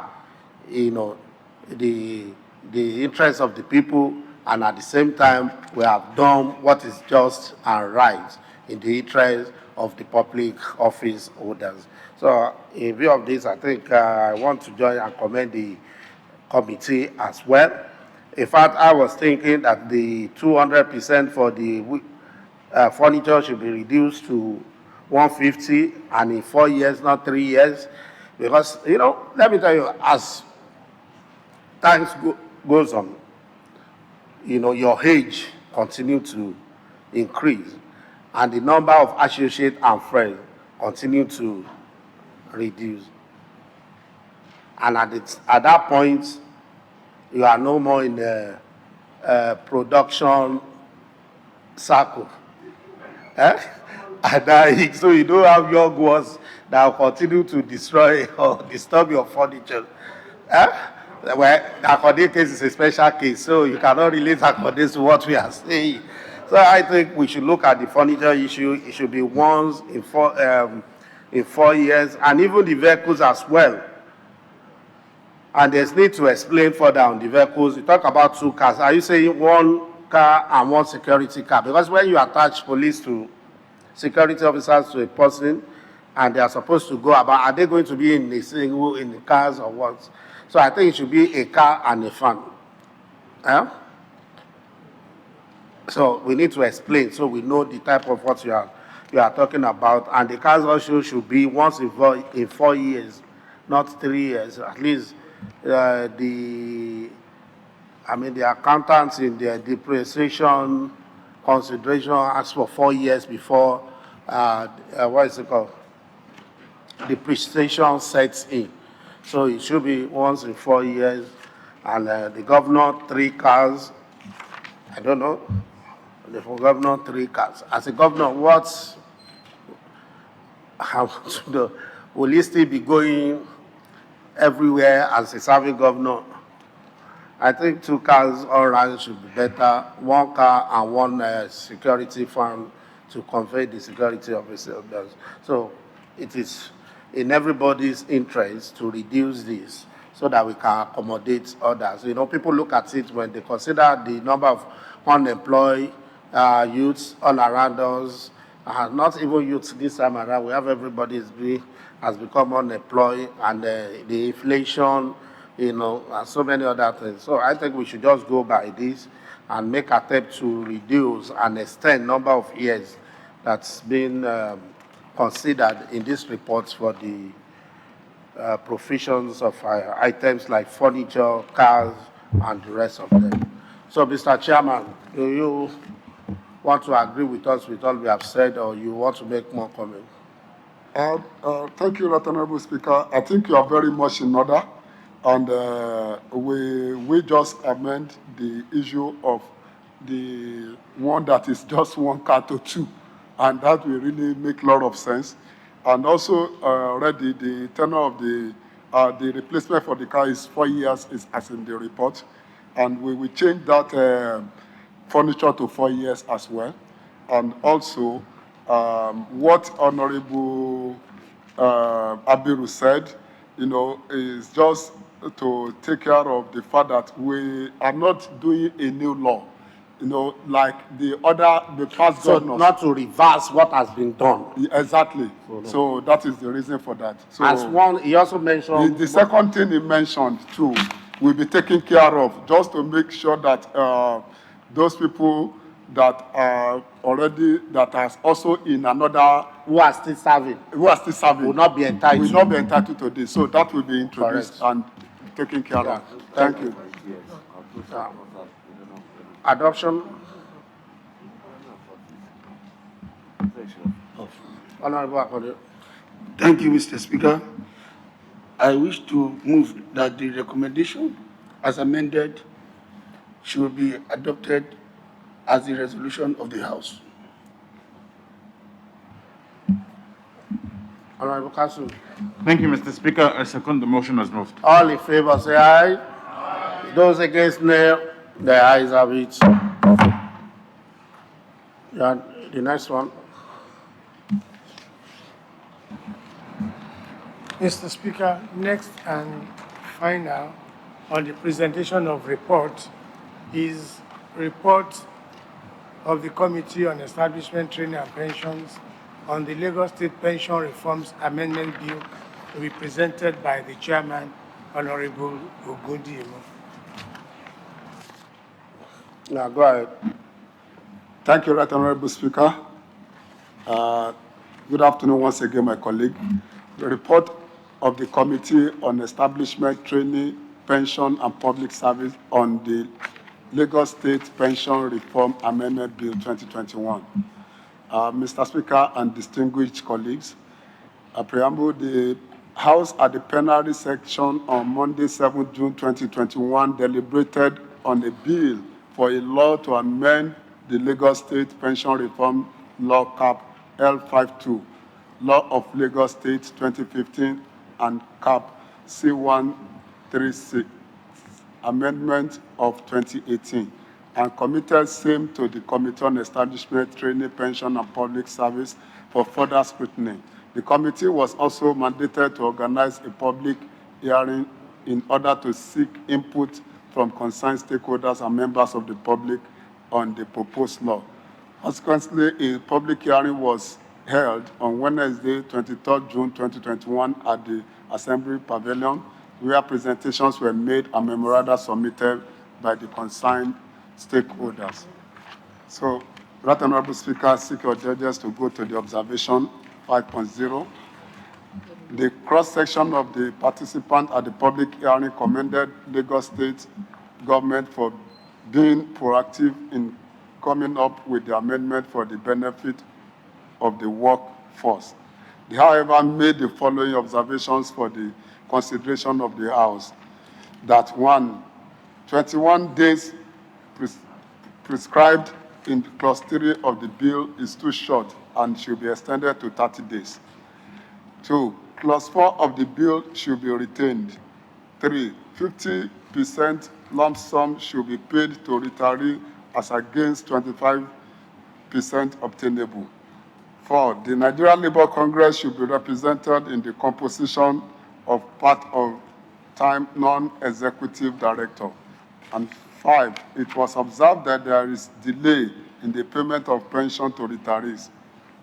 the interests of the people, and at the same time, we have done what is just and right in the interest of the public office holders. So in view of this, I think I want to join and commend the committee as well. In fact, I was thinking that the 200% for the furniture should be reduced to 150 and in 4 years, not 3 years. Because, let me tell you, as time goes on, your age continues to increase and the number of associates and friends continue to reduce. And at that point, you are no more in the production circle. Eh? And so you don't have young ones that will continue to destroy or disturb your furniture. Eh? Well, Akode case is a special case, so you cannot relate Akode to what we are saying. So I think we should look at the furniture issue. It should be once in 4 years, and even the vehicles as well. And there's need to explain further on the vehicles. You talk about 2 cars. Are you saying 1 car and 1 security car? Because when you attach police to security officers to a person and they are supposed to go about, are they going to be in the cars or what? So I think it should be a car and a van. Yeah? So we need to explain so we know the type of what you are talking about. And the cars also should be once in 4 years, not 3 years. At least the accountants in their depreciation consideration ask for 4 years before what is it called? Depreciation sets in. So it should be once in 4 years. And the governor, 3 cars. I don't know. The governor, 3 cars. As a governor, will he still be going everywhere as a serving governor? I think 2 cars all around should be better. 1 car and 1 security firm to convey the security officers. So it is in everybody's interest to reduce this so that we can accommodate others. You know, people look at it when they consider the number of unemployed youths all around us. Not even youths this time around. We have everybody has become unemployed, and the inflation, you know, and so many other things. So I think we should just go by this and make attempt to reduce and extend number of years that's been considered in this report for the provisions of items like furniture, cars, and the rest of them. So, Mr. Chairman, do you want to agree with us with all we have said, or you want to make more comment? Thank you, Right Honorable Speaker. I think you are very much in order, and we just amend the issue of the one that is just 1 car to 2, and that will really make a lot of sense. And also, already the tenure of the replacement for the car is 4 years, as in the report, and we will change that furniture to 4 years as well. And also, what Honorable Abiru said, you know, is just to take care of the fact that we are not doing a new law, you know, like the past governors. So not to reverse what has been done. Exactly. So that is the reason for that. So as one, he also mentioned... The second thing he mentioned too will be taken care of, just to make sure that those people that are already, that are also in another... Who are still serving. Will not be entitled. Will not be entitled to this. So that will be introduced and taken care of. Thank you. Adoption. Honorable Akode. Thank you, Mr. Speaker. I wish to move that the recommendation as amended should be adopted as the resolution of the House. Honorable Council. Thank you, Mr. Speaker. I second the motion as moved. All in favor, say aye. Those against, nay. The ayes have it. Yeah, the next one. Mr. Speaker, next and final on the presentation of report is report of the Committee on Establishment, Training and Pensions on the Lagos State Pension Reforms Amendment Bill to be presented by the Chairman, Honorable Ogundimu. Now, go ahead. Thank you, Right Honorable Speaker. Good afternoon once again, my colleague. The report of the Committee on Establishment, Training, Pension and Public Service on the Lagos State Pension Reform Amendment Bill 2021. Mr. Speaker and distinguished colleagues, a preamble, the House at the Plenary section on Monday, 7 June 2021 deliberated on a bill for a law to amend the Lagos State Pension Reform Law Cap L52, Law of Lagos State 2015, and Cap C136, Amendment of 2018, and committed same to the Committee on Establishment, Training, Pension, and Public Service for further scrutiny. The committee was also mandated to organize a public hearing in order to seek input from concerned stakeholders and members of the public on the proposed law. Consequently, a public hearing was held on Wednesday, 23rd June 2021 at the Assembly Pavilion, where presentations were made and memoranda submitted by the concerned stakeholders. So, Right Honorable Speaker, seek your judges to go to the observation 5.0. The cross-section of the participants at the public hearing commended Lagos State government for being proactive in coming up with the amendment for the benefit of the workforce. They, however, made the following observations for the consideration of the House. That 1, 21 days prescribed in Clause 3 of the bill is too short and should be extended to 30 days. 2, Clause 4 of the bill should be retained. 3, 50% lump sum should be paid to retiree as against 25% obtainable. 4, the Nigerian Labour Congress should be represented in the composition of part-of-time non-executive director. And 5, it was observed that there is delay in the payment of pension to retirees.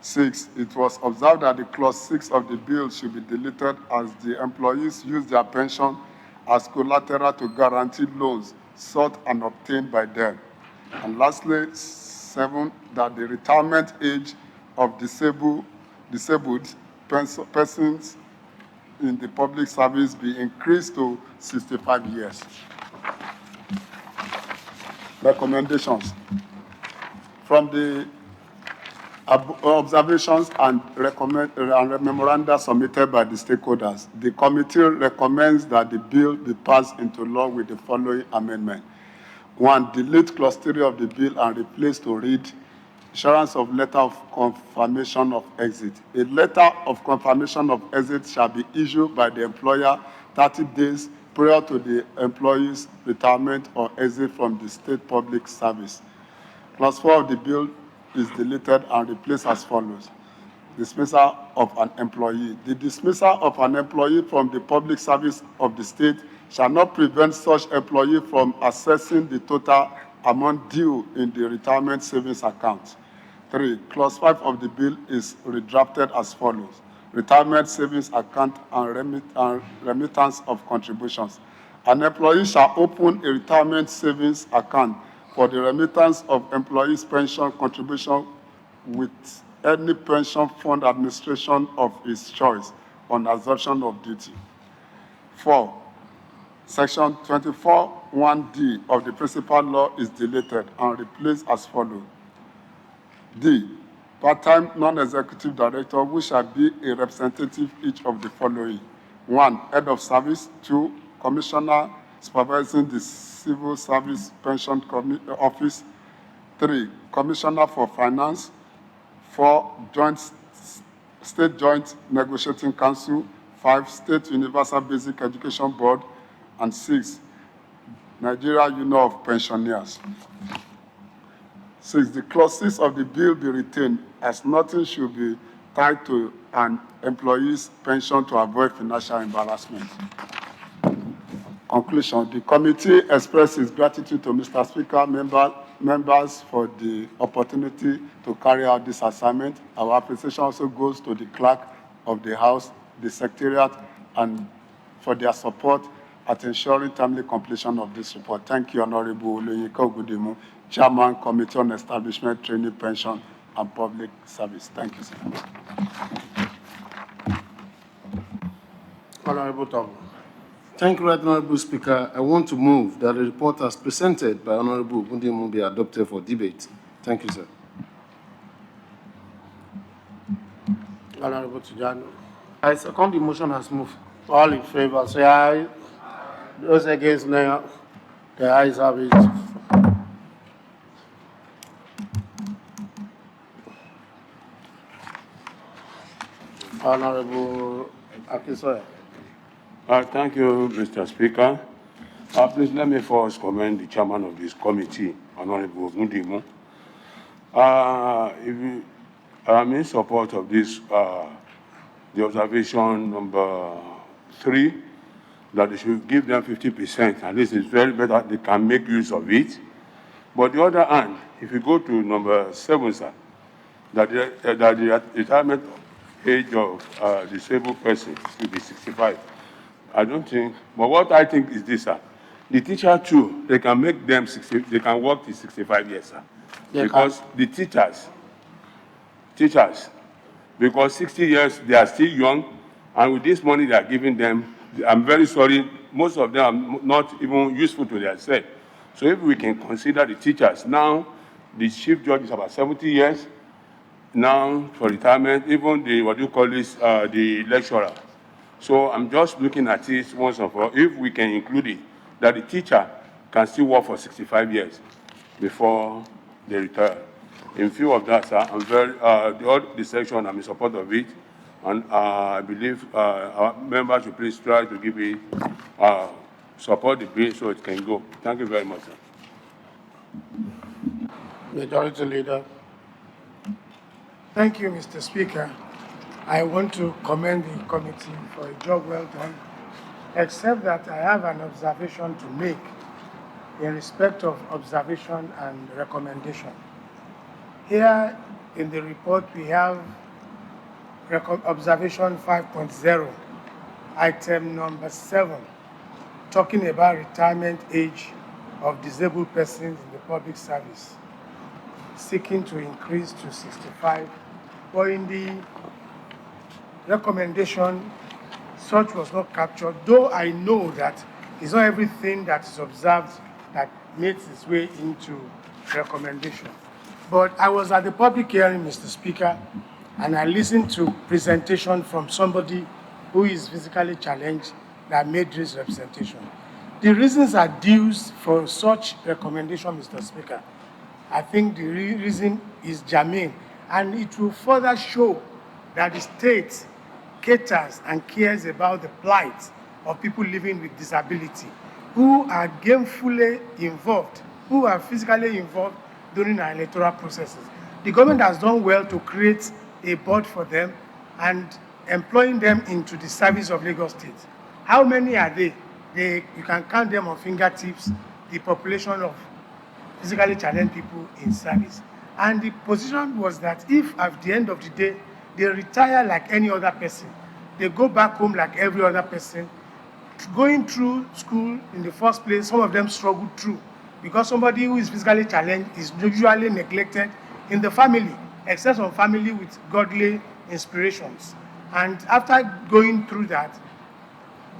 6, it was observed that the Clause 6 of the bill should be deleted as the employees use their pension as collateral to guarantee loans sought and obtained by them. And lastly, 7, that the retirement age of disabled persons in the public service be increased to 65 years. Recommendations. From the observations and memoranda submitted by the stakeholders, the committee recommends that the bill be passed into law with the following amendment. 1, delete Clause 3 of the bill and replace to read assurance of letter of confirmation of exit. A letter of confirmation of exit shall be issued by the employer 30 days prior to the employee's retirement or exit from the state public service. Clause 4 of the bill is deleted and replaced as follows. Dismissal of an employee. The dismissal of an employee from the public service of the state shall not prevent such employee from accessing the total amount due in the retirement savings account. 3, Clause 5 of the bill is redrafted as follows. Retirement savings account and remittance of contributions. An employee shall open a retirement savings account for the remittance of employees' pension contribution with any pension fund administration of his choice on assumption of duty. 4, Section 24(1)(d) of the principal law is deleted and replaced as follows. D, part-time non-executive director who shall be a representative each of the following. 1, head of service. 2, commissioner supervising the civil service pension office. 3, commissioner for finance. 4, state joint negotiating council. 5, state universal basic education board. And 6, Nigeria Union of Pensioners. 6, the clauses of the bill be retained as nothing should be tied to an employee's pension to avoid financial embarrassment. Conclusion. The committee expresses gratitude to Mr. Speaker, members for the opportunity to carry out this assignment. Our appreciation also goes to the clerk of the House, the Secretariat, and for their support at ensuring timely completion of this report. Thank you, Honorable Ogundimu, Chairman, Committee on Establishment, Training, Pension, and Public Service. Thank you, sir. Honorable Tom. Thank you, Honorable Speaker. I want to move that the report as presented by Honorable Ogundimu be adopted for debate. Thank you, sir. Honorable Tijani. I second the motion has moved. All in favor, say aye. Those against, nay. The ayes have it. Honorable Akisoya. Thank you, Mr. Speaker. Please let me first commend the chairman of this committee, Honorable Ogundimu. I'm in support of this, the observation number 3, that they should give them 50%. At least it's very better they can make use of it. But the other hand, if you go to number 7, sir, that the retirement age of disabled persons will be 65. I don't think, but what I think is this, sir. The teacher too, they can make them 60, they can work till 65 years, sir. Because the teachers, because 60 years, they are still young, and with this money they are giving them, I'm very sorry, most of them are not even useful to themselves. So if we can consider the teachers, now the chief judge is about 70 years, now for retirement, even the, what do you call this, the lecturer. So I'm just looking at it once and for all, if we can include it, that the teacher can still work for 65 years before they retire. In view of that, sir, I'm very, the section, I'm in support of it, and I believe our members should please try to give it, support the bill so it can go. Thank you very much, sir. Majority Leader. Thank you, Mr. Speaker. I want to commend the committee for a job well done, except that I have an observation to make in respect of observation and recommendation. Here in the report, we have observation 5.0, item number 7, talking about retirement age of disabled persons in the public service, seeking to increase to 65. But in the recommendation, such was not captured, though I know that it's not everything that is observed that makes its way into recommendation. But I was at the public hearing, Mr. Speaker, and I listened to presentation from somebody who is physically challenged that made this representation. The reasons are due for such recommendation, Mr. Speaker. I think the reason is germane, and it will further show that the state caters and cares about the plight of people living with disability who are gainfully involved, who are physically involved during our electoral processes. The government has done well to create a board for them and employing them into the service of Lagos State. How many are they? You can count them on fingertips, the population of physically challenged people in service. And the position was that if at the end of the day, they retire like any other person, they go back home like every other person, going through school in the first place, some of them struggle through, because somebody who is physically challenged is usually neglected in the family, except some family with godly inspirations. And after going through that,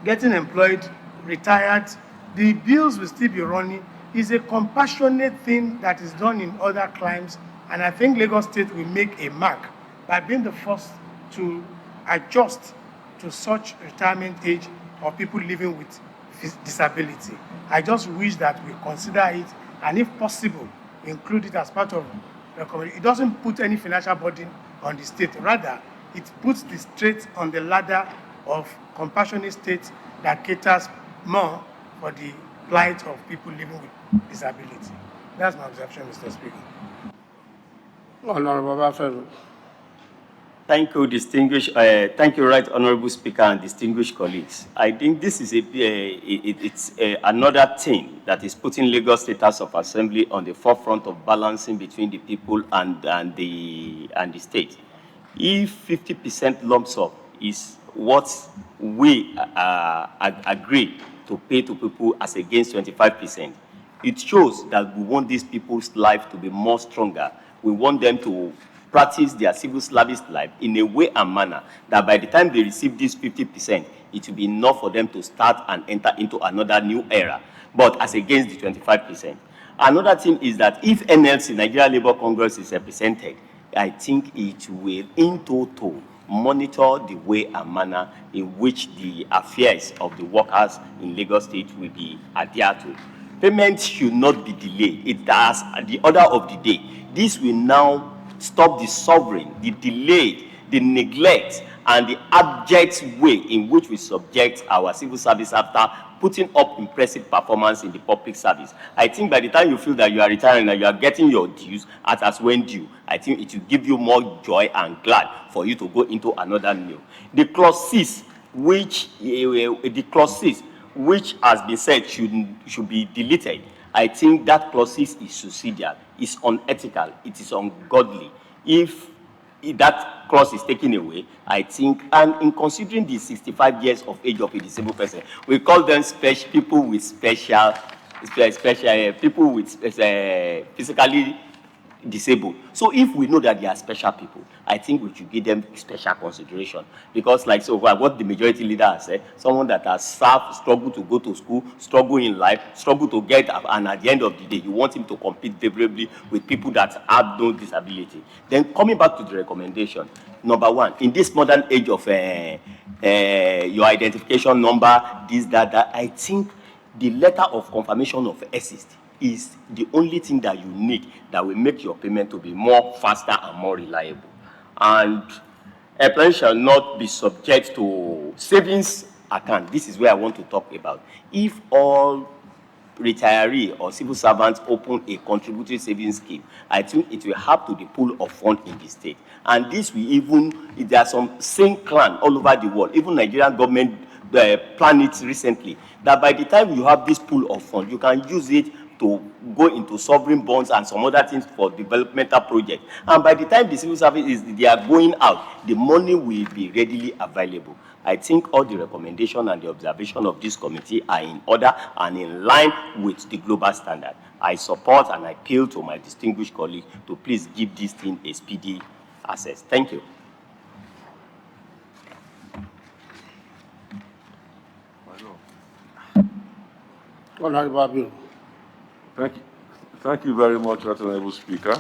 getting employed, retired, the bills will still be running. Is a compassionate thing that is done in other climes, and I think Lagos State will make a mark by being the first to adjust to such retirement age of people living with disability. I just wish that we consider it, and if possible, include it as part of the community. It doesn't put any financial burden on the state. Rather, it puts the state on the ladder of compassionate state that caters more for the plight of people living with disability. That's my observation, Mr. Speaker. Honorable Bafero. Thank you, thank you, Right Honorable Speaker and distinguished colleagues. I think this is another thing that is putting Lagos State House of Assembly on the forefront of balancing between the people and the state. If 50% lump sum is what we agree to pay to people as against 25%, it shows that we want these people's life to be more stronger. We want them to practice their civil service life in a way and manner that by the time they receive this 50%, it will be enough for them to start and enter into another new era, but as against the 25%. Another thing is that if NLC, Nigeria Labour Congress, is represented, I think it will, in total, monitor the way and manner in which the affairs of the workers in Lagos State will be adhered to. Payments should not be delayed. It does at the order of the day. This will now stop the sovereign, the delay, the neglect, and the abject way in which we subject our civil service after putting up impressive performance in the public service. I think by the time you feel that you are retiring and you are getting your dues as when due, I think it will give you more joy and glad for you to go into another meal. The clause 6, which has been said should be deleted, I think that clause 6 is suicidal, is unethical, it is ungodly. If that clause is taken away, I think, and in considering the 65 years of age of a disabled person, we call them people with physically disabled. So if we know that they are special people, I think we should give them special consideration. Because like so what the majority leader has said, someone that has struggled to go to school, struggle in life, struggle to get up, and at the end of the day, you want him to compete favorably with people that have no disability. Then coming back to the recommendation, number 1, in this modern age of your identification number, this, that, I think the letter of confirmation of assist is the only thing that you need that will make your payment to be more faster and more reliable. And a plan shall not be subject to savings account. This is where I want to talk about. If all retiree or civil servants open a contributory savings scheme, I think it will help to the pool of funds in the state. And this will even, there are some same clan all over the world, even Nigerian government planned it recently, that by the time you have this pool of funds, you can use it to go into sovereign bonds and some other things for developmental projects. And by the time the civil service they are going out, the money will be readily available. I think all the recommendation and the observation of this committee are in order and in line with the global standard. I support and I appeal to my distinguished colleague to please give this thing a speedy access. Thank you. Honorable. Thank you very much, Honorable Speaker.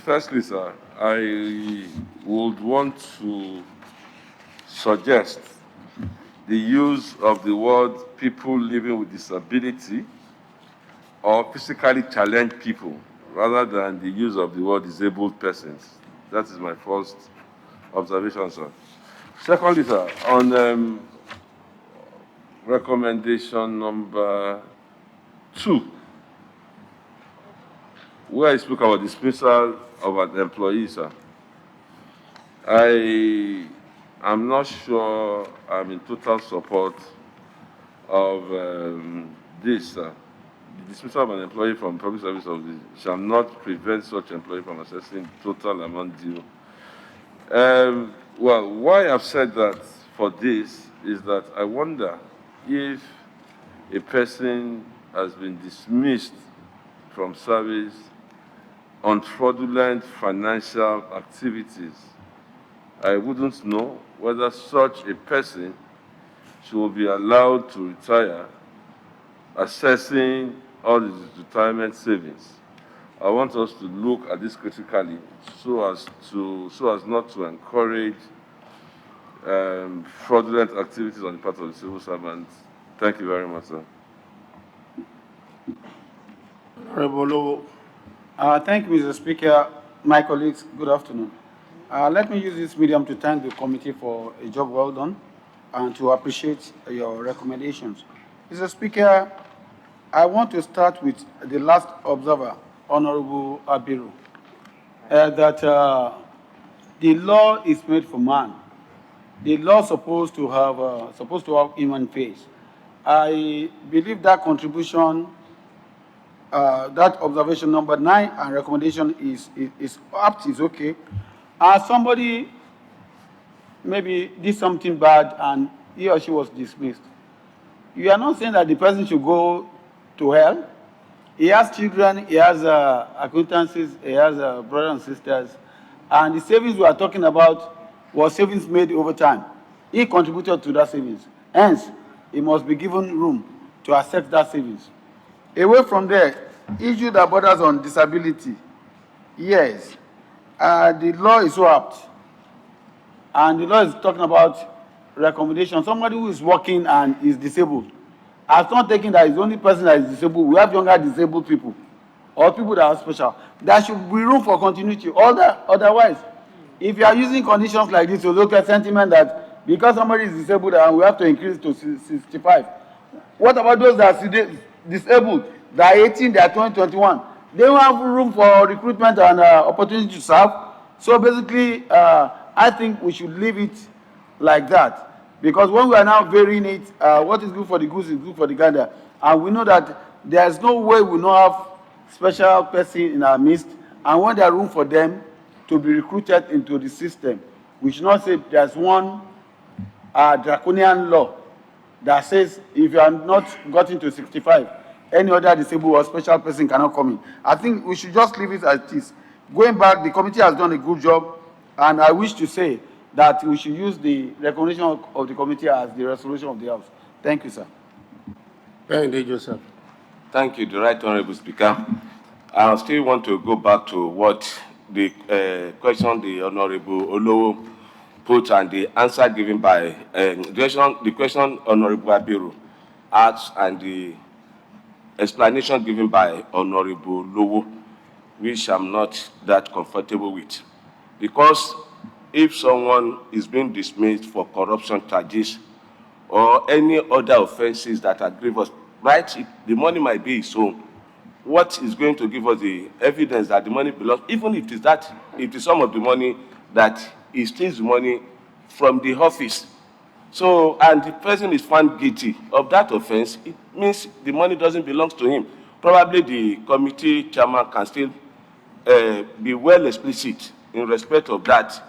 Firstly, sir, I would want to suggest the use of the word people living with disability or physically challenged people rather than the use of the word disabled persons. That is my first observation, sir. Secondly, sir, on recommendation number 2, where I spoke about dismissal of an employee, sir, I am not sure I'm in total support of this, sir. The dismissal of an employee from public service shall not prevent such employee from assessing total amount due. Well, why I've said that for this is that I wonder if a person has been dismissed from service on fraudulent financial activities, I wouldn't know whether such a person should be allowed to retire, assessing all his retirement savings. I want us to look at this critically so as not to encourage fraudulent activities on the part of the civil servants. Thank you very much, sir. Thank you, Mr. Speaker. My colleagues, good afternoon. Let me use this medium to thank the committee for a job well done and to appreciate your recommendations. Mr. Speaker, I want to start with the last observer, Honorable Abiru, that the law is made for man. The law is supposed to have human face. I believe that contribution, that observation number 9 and recommendation is apt, is okay. Somebody maybe did something bad and he or she was dismissed. You are not saying that the person should go to hell. He has children, he has acquaintances, he has brothers and sisters, and the savings we are talking about was savings made over time. He contributed to that savings. Hence, he must be given room to accept that savings. Away from there, issue that borders on disability. Yes, the law is so apt. And the law is talking about recommendation. Somebody who is working and is disabled. I've not taken that is the only person that is disabled. We have younger disabled people or people that are special. There should be room for continuity. Otherwise, if you are using conditions like this to look at sentiment that because somebody is disabled and we have to increase to 65, what about those that are disabled, that are 18, they are 20, 21? They don't have room for recruitment and opportunity to serve. So basically, I think we should leave it like that. Because when we are now varying it, what is good for the goose is good for the gander. And we know that there is no way we don't have special person in our midst. And when there is room for them to be recruited into the system, we should not say there's one draconian law that says if you are not gotten to 65, any other disabled or special person cannot come in. I think we should just leave it as it is. Going back, the committee has done a good job, and I wish to say that we should use the recommendation of the committee as the resolution of the House. Thank you, sir. Thank you, Joseph. Thank you, the Right Honourable Speaker. I still want to go back to what the question the Honourable Olowo put and the answer given by the question Honourable Abiru asked and the explanation given by Honourable Lowo, which I'm not that comfortable with. Because if someone is being dismissed for corruption charges or any other offenses that are grievous, right, the money might be his own. What is going to give us the evidence that the money belongs, even if it is some of the money that he steals the money from the office. So, and the person is found guilty of that offense, it means the money doesn't belong to him. Probably the committee chairman can still be well explicit in respect of that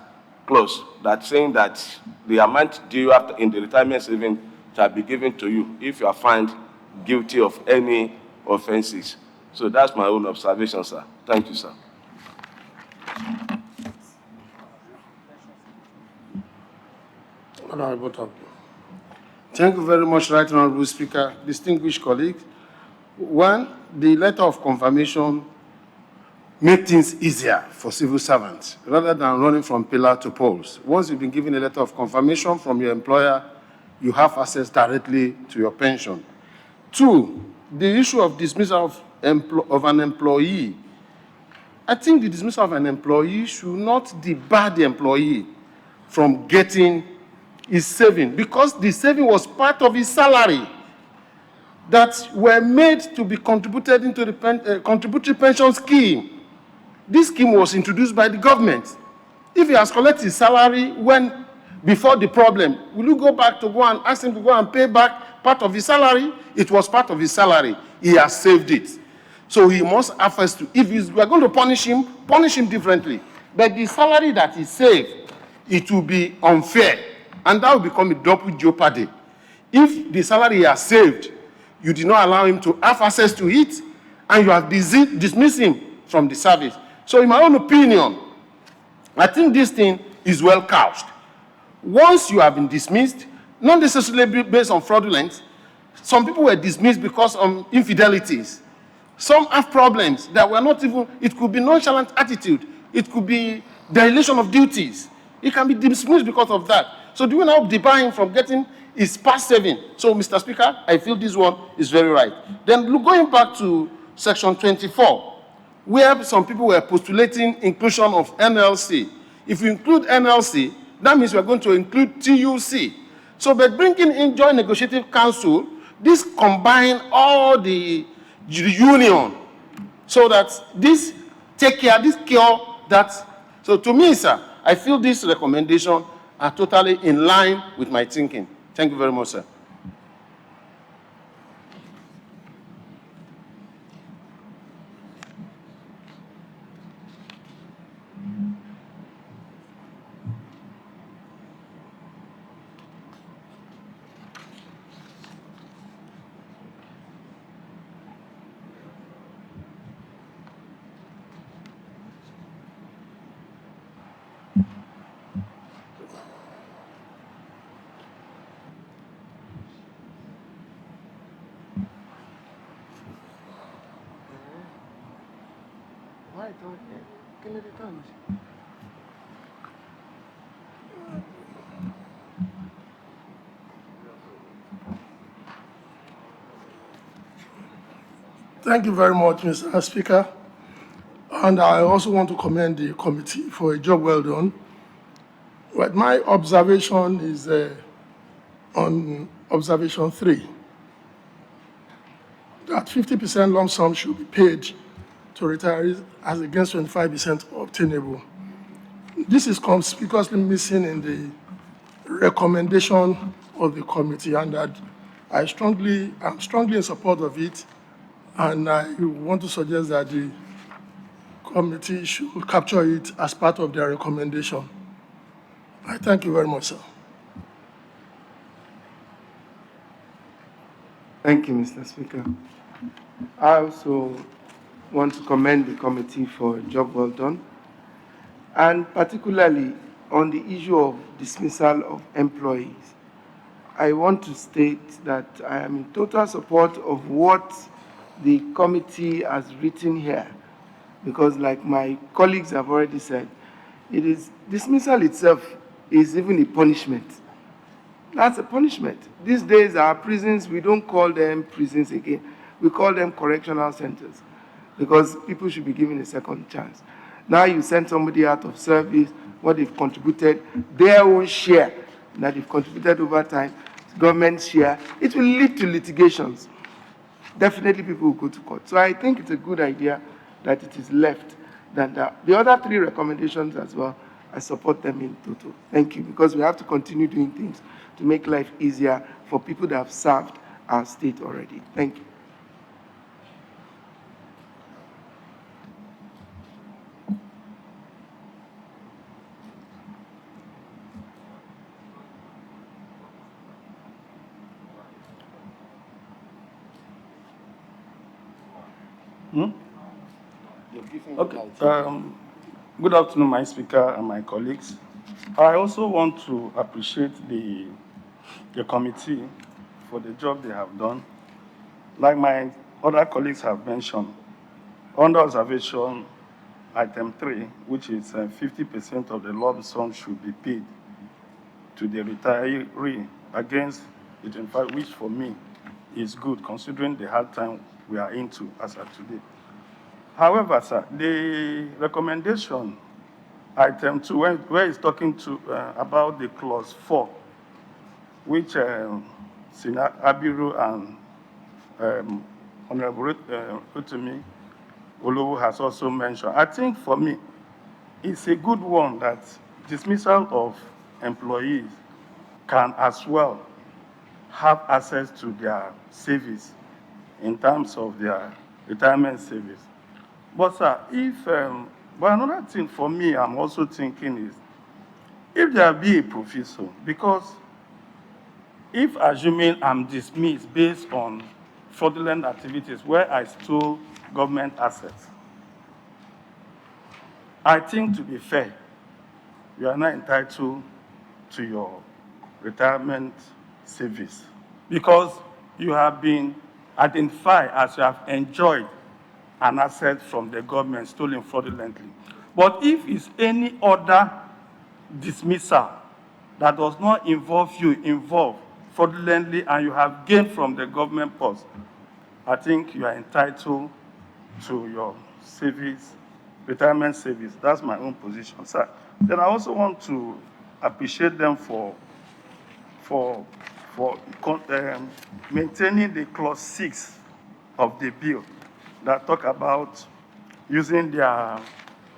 clause, that saying that the amount due after in the retirement saving shall be given to you if you are found guilty of any offenses. So that's my own observation, sir. Thank you, sir. Thank you very much, Right Honourable Speaker. Distinguished colleagues. One, the letter of confirmation makes things easier for civil servants rather than running from pillar to post. Once you've been given a letter of confirmation from your employer, you have access directly to your pension. Two, the issue of dismissal of an employee. I think the dismissal of an employee should not debar the employee from getting his saving, because the saving was part of his salary that were made to be contributed into the contributory pension scheme. This scheme was introduced by the government. If he has collected his salary before the problem, will you go back to go and ask him to go and pay back part of his salary? It was part of his salary. He has saved it. So he must have first to, if we are going to punish him differently. But the salary that he saved, it will be unfair. And that will become a double jeopardy. If the salary he has saved, you did not allow him to have access to it, and you have dismissed him from the service. So in my own opinion, I think this thing is well couched. Once you have been dismissed, not necessarily based on fraudulence, some people were dismissed because of infidelities. Some have problems that were not even, it could be nonchalant attitude, it could be dereliction of duties. It can be dismissed because of that. So do we now debar him from getting his past saving? So, Mr. Speaker, I feel this one is very right. Then going back to section 24, where some people were postulating inclusion of NLC. If you include NLC, that means we're going to include TUC. So by bringing in Joint Negotiative Council, this combine all the union so that this take care, this cure that. So to me, sir, I feel this recommendation are totally in line with my thinking. Thank you very much, sir. Thank you very much, Mr. Speaker. And I also want to commend the committee for a job well done. Well, my observation is on observation 3, that 50% lump sum should be paid to retirees as against 25% obtainable. This is conspicuously missing in the recommendation of the committee, and that I'm strongly in support of it, and I want to suggest that the committee should capture it as part of their recommendation. I thank you very much, sir. Thank you, Mr. Speaker. I also want to commend the committee for a job well done, and particularly on the issue of dismissal of employees. I want to state that I am in total support of what the committee has written here, because like my colleagues have already said, dismissal itself is even a punishment. That's a punishment. These days, our prisons, we don't call them prisons again. We call them correctional centers, because people should be given a second chance. Now you send somebody out of service, what they've contributed, their own share that they've contributed over time, government share, it will lead to litigations. Definitely people will go to court. So I think it's a good idea that it is left. Than that. The other 3 recommendations as well, I support them in total. Thank you, because we have to continue doing things to make life easier for people that have served our state already. Thank you. Okay. Good afternoon, my speaker and my colleagues. I also want to appreciate the committee for the job they have done. Like my other colleagues have mentioned, under observation item 3, which is 50% of the lump sum should be paid to the retiree against the 25, which for me is good considering the hard time we are into as of today. However, sir, the recommendation, item 2, where it's talking to about the clause 4, which Senator Abiru and Honorable Utumi Olowo has also mentioned. I think for me, it's a good one that dismissal of employees can as well have access to their savings in terms of their retirement savings. But sir, but another thing for me I'm also thinking is, if there be a proviso, because if assuming I'm dismissed based on fraudulent activities where I stole government assets, I think to be fair, you are not entitled to your retirement savings because you have been identified as you have enjoyed an asset from the government stolen fraudulently. But if it's any other dismissal that does not involve you involved fraudulently and you have gained from the government purse, I think you are entitled to your savings, retirement savings. That's my own position, sir. Then I also want to appreciate them for maintaining the clause 6 of the bill that talk about using their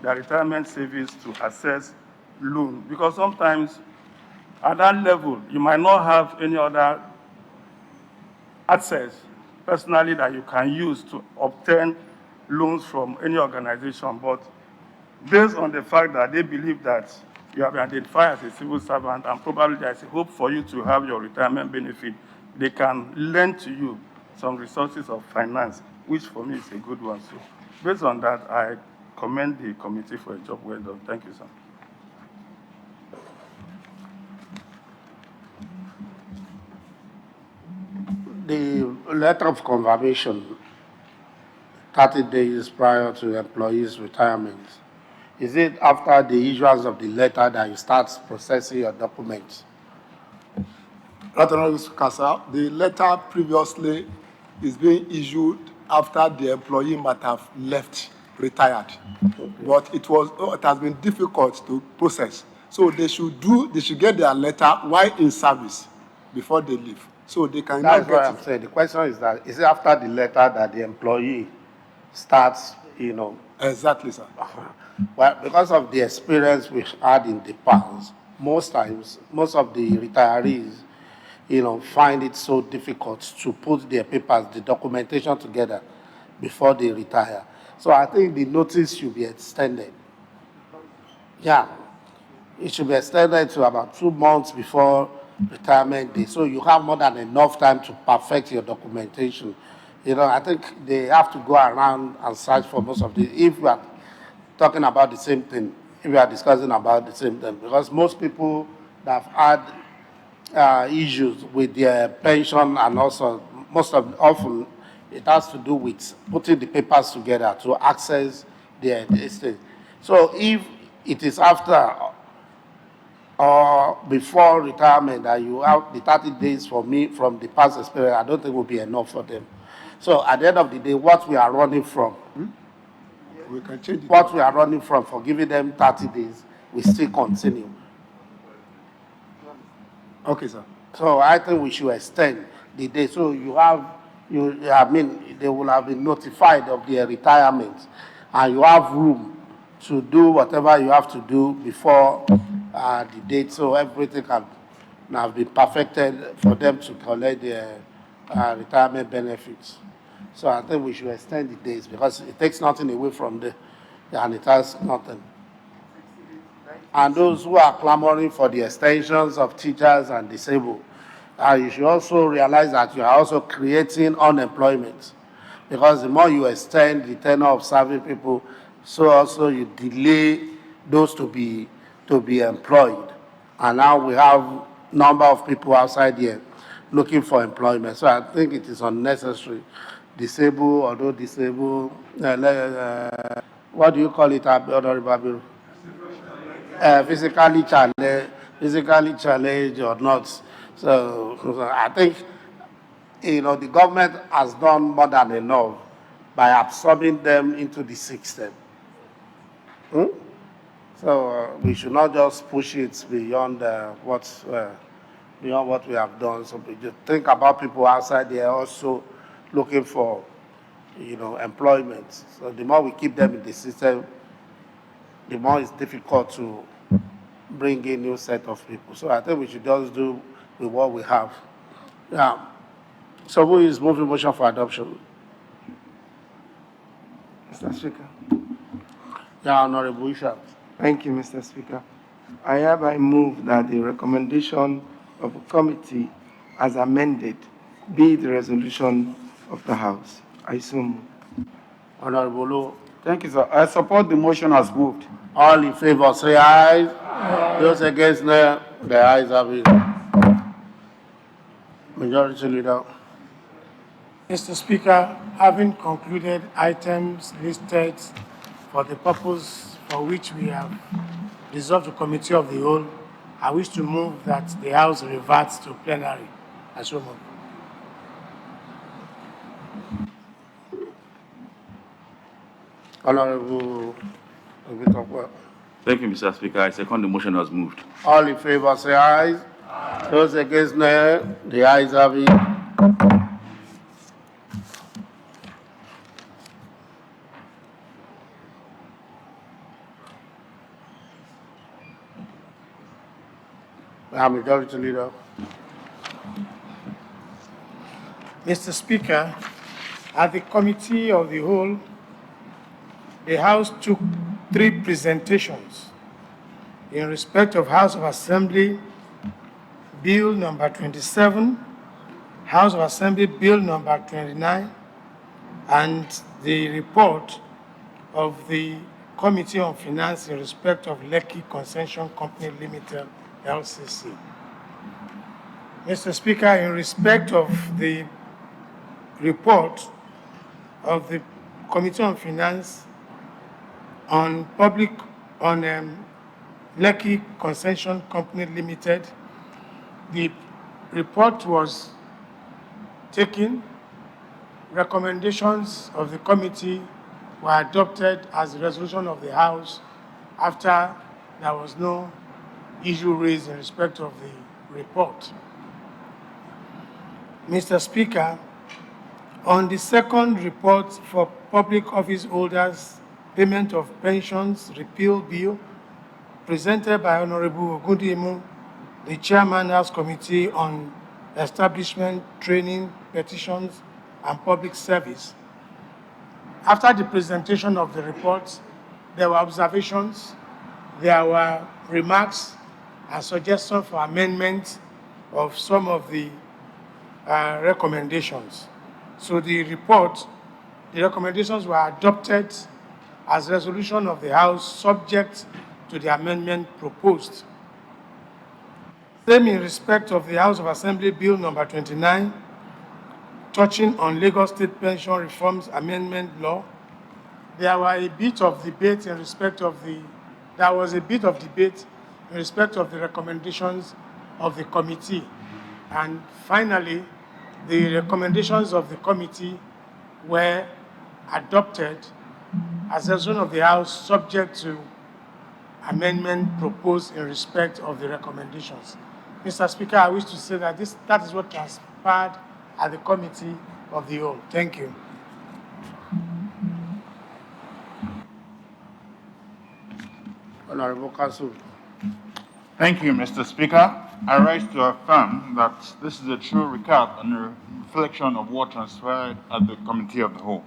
retirement savings to access loan. Because sometimes at that level, you might not have any other access personally that you can use to obtain loans from any organization. But based on the fact that they believe that you have been identified as a civil servant and probably there's a hope for you to have your retirement benefit, they can lend to you some resources of finance, which for me is a good one. So based on that, I commend the committee for a job well done. Thank you, sir. The letter of confirmation, 30 days prior to employees' retirement, is it after the issuance of the letter that you start processing your documents? The letter previously is being issued after the employee might have left, retired. Okay. But it has been difficult to process. So they should get their letter while in service before they leave. So they cannot That's get what I'm it. saying. The question is that, is it after the letter that the employee starts, Exactly, sir. Well, because of the experience we had in the past, most times, most of the retirees, find it so difficult to put their papers, the documentation together before they retire. So I think the notice should be extended. Yeah, it should be extended to about 2 months before retirement day. So you have more than enough time to perfect your documentation. I think they have to go around and search for most of the, if we are talking about the same thing, if we are discussing about the same thing, because most people that have had issues with their pension, and also often it has to do with putting the papers together to access their estate. So if it is after or before retirement that you have the 30 days for me from the past experience, I don't think will be enough for them. So at the end of the day, what we are running from, We can change it. what we are running from for giving them 30 days, we still continue. Okay, sir. So I think we should extend the day. So they will have been notified of their retirement, and you have room to do whatever you have to do before the date, so everything can have been perfected for them to collect their retirement benefits. So I think we should extend the days, because it takes nothing away from them, and it has nothing. And those who are clamoring for the extensions of teachers and disabled, you should also realize that you are also creating unemployment, because the more you extend the tenure of serving people, so also you delay those to be employed. And now we have number of people outside here looking for employment. So I think it is unnecessary. Disabled, although disabled, what do you call it, Honorable Babiru? Physically challenged or not. So I think, the government has done more than enough by absorbing them into the system. So we should not just push it beyond what we have done. So we just think about people outside there also looking for, employment. So the more we keep them in the system, the more it's difficult to bring in new set of people. So I think we should just do with what we have. Yeah. So who is moving motion for adoption? Mr. Speaker. Yeah, Honorable Isham. Thank you, Mr. Speaker. I hereby move that the recommendation of the committee as amended be the resolution of the House. I so move. Honorable Lu. Thank you, sir. I support the motion as moved. All in favor, say aye. Aye. Those against, no. The ayes have it. Majority Leader. Mr. Speaker, having concluded items listed for the purpose for which we have dissolved the committee of the whole, I wish to move that the House reverts to plenary. I so move. Honorable. Thank you, Mr. Speaker. I second the motion as moved. All in favor, say aye. Aye. Those against, no. The ayes have it. Majority Leader. Mr. Speaker, at the committee of the whole, the House took 3 presentations in respect of House of Assembly Bill number 27, House of Assembly Bill number 29, and the report of the Committee on Finance in respect of Lekki Concession Company Limited, LCC. Mr. Speaker, in respect of the report of the Committee on Finance on Lekki Concession Company Limited, the report was taken. Recommendations of the committee were adopted as a resolution of the House after there was no issue raised in respect of the report. Mr. Speaker, on the second report for public office holders, payment of pensions repeal bill, presented by Honorable Ogundimu, the Chairman House Committee on Establishment, Training, Petitions, and Public Service. After the presentation of the report, there were observations, there were remarks and suggestions for amendment of some of the recommendations. So the report, the recommendations were adopted as resolution of the House subject to the amendment proposed. Same in respect of the House of Assembly Bill number 29, touching on Lagos State Pension Reforms Amendment Law. There was a bit of debate in respect of the recommendations of the committee. And finally, the recommendations of the committee were adopted as a resolution of the House subject to amendment proposed in respect of the recommendations. Mr. Speaker, I wish to say that that is what transpired at the committee of the whole. Thank you. Honorable Council. Thank you, Mr. Speaker. I rise to affirm that this is a true recap and a reflection of what transpired at the Committee of the Whole.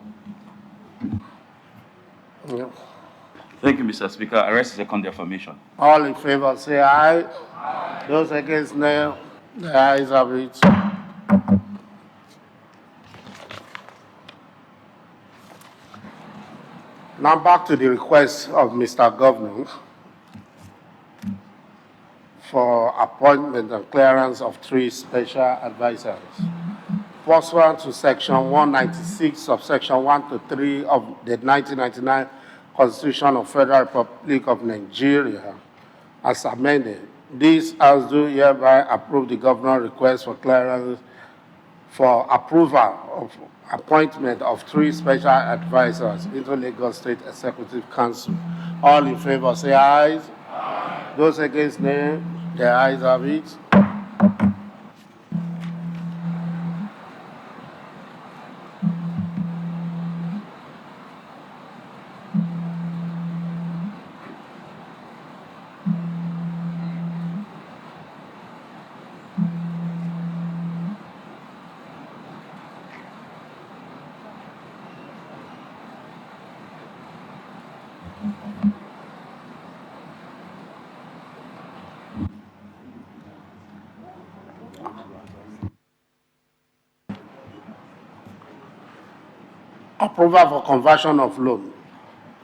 Yeah. Thank you, Mr. Speaker. I rise to second the affirmation. All in favor, say aye. Aye. Those against, nay. The ayes have it. Now back to the request of Mr. Governor for appointment and clearance of 3 special advisors. Pursuant to Section 196, subsection 1 to 3 of the 1999 Constitution of Federal Republic of Nigeria, as amended, this House do hereby approve the Governor's request for clearance for approval of appointment of 3 special advisors into Lagos State Executive Council. All in favor, say aye. Aye. Those against, nay. The ayes have it. Approval for conversion of loan.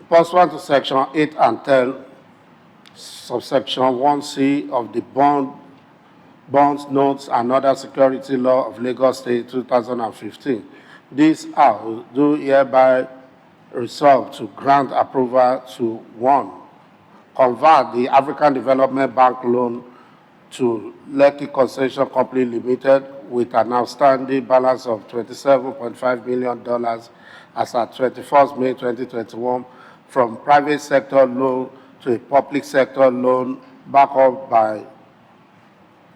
Pursuant to Section 8 and 10, subsection 1C of the Bonds, Notes, and Other Security Law of Lagos State 2015, this House do hereby resolve to grant approval to 1. Convert the African Development Bank loan to Lekki Concession Company Limited with an outstanding balance of $27.5 million as at 21st May 2021 from private sector loan to a public sector loan backed up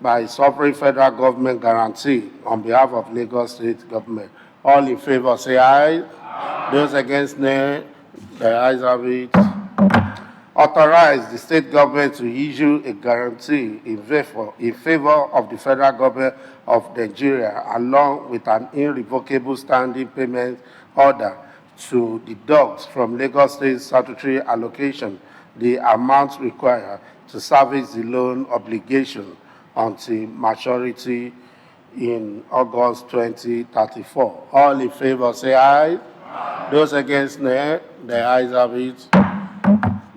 by sovereign federal government guarantee on behalf of Lagos State government. All in favor, say aye. Aye. Those against, nay. The ayes have it. Authorize the state government to issue a guarantee in favor of the federal government of Nigeria, along with an irrevocable standing payment order to deduct from Lagos State statutory allocation the amount required to service the loan obligation until maturity in August 2034. All in favor, say aye. Aye. Those against, nay. The ayes have it.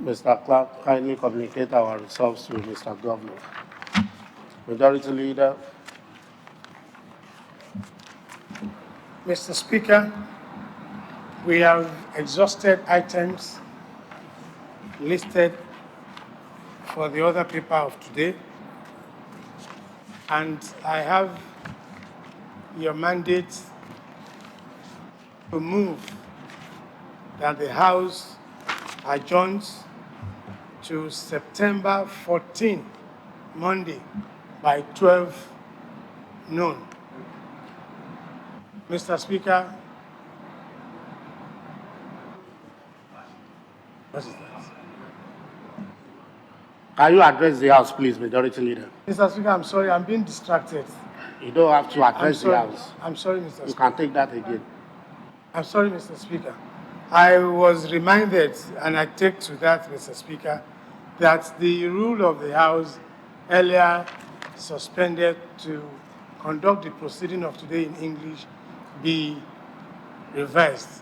Mr. Clerk, kindly communicate our results to Mr. Governor. Majority Leader. Mr. Speaker, we have exhausted items listed for the other paper of today, and I have your mandate to move that the House adjourns to September 14, Monday by 12 noon. Mr. Speaker, what is that? Can you address the House, please, Majority Leader? Mr. Speaker, I'm sorry, I'm being distracted. You don't have to address the House. I'm sorry, Mr. Speaker. You can take that again. I'm sorry, Mr. Speaker. I was reminded, and I take to that, Mr. Speaker, that the rule of the House earlier suspended to conduct the proceeding of today in English be reversed.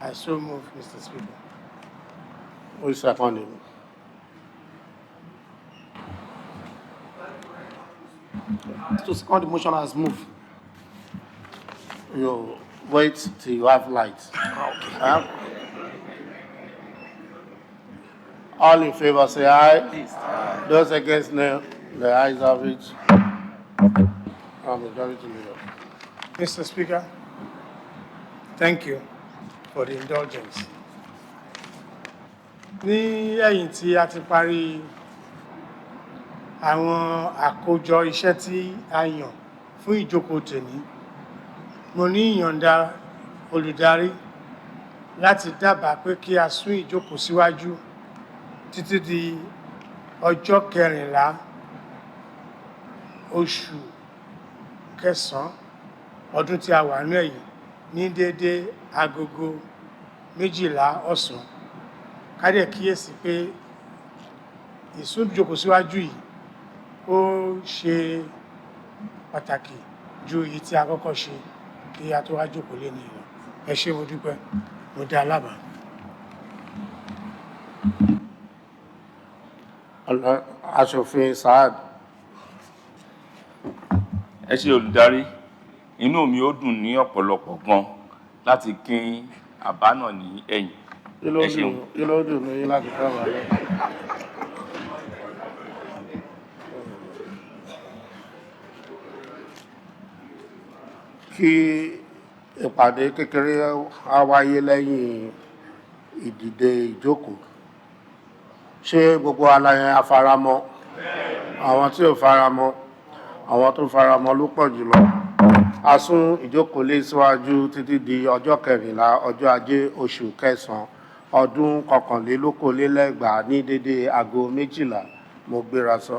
I so move, Mr. Speaker. Who is seconding? To second the motion as moved. You wait till you have light. Okay. All in favor say aye. Those against no. The ayes have it. Majority Leader. Mr. Speaker, thank you for the indulgence. Ní ẹ̀yìn tí a ti parí àwọn àkójọ iṣẹ́ tí a yàn fún ìjókòó tèmi, mo ní ìyọ̀ǹda olùdarí láti dábàá pé kí a sún ìjókòó síwájú títí di ọjọ́ 14 oṣù kẹsàn-án ọdún tí a wà ní ẹ̀yìn ní déédé agogo 12 ọ̀sán. Ká dẹ̀ kíyèsí pé ìsúnjókòó síwájú yìí ó ṣe pàtàkì ju èyí tí a kọ́kọ́ ṣe kí a tó wá jókòó lé ní ìlọ. Ẹ ṣé mo dúpẹ́, mo dá alábàá. Aṣòfin Saad. Ẹ ṣé olùdarí, inú mi ó dùn ní ọ̀pọ̀lọpọ̀ gan láti kín àbá náà ní ẹ̀yìn. Ẹ ṣeun. Kí ló dùn ní láti fẹ́ wà lẹ́? Kí ìpàdé kékeré á wáyé lẹ́yìn ìdìde ìjókòó. Ṣé gbogbo aláyẹn afaramọ́? Àwọn tí ò faramọ́, àwọn tó faramọ́ ló pọ̀ jùlọ. A sún ìjókòó lé síwájú títí di ọjọ́ 14 ọjọ́ Ajé oṣù kẹsàn-án ọdún 2021 ní dédé aago 12. Mo gbéra sọ.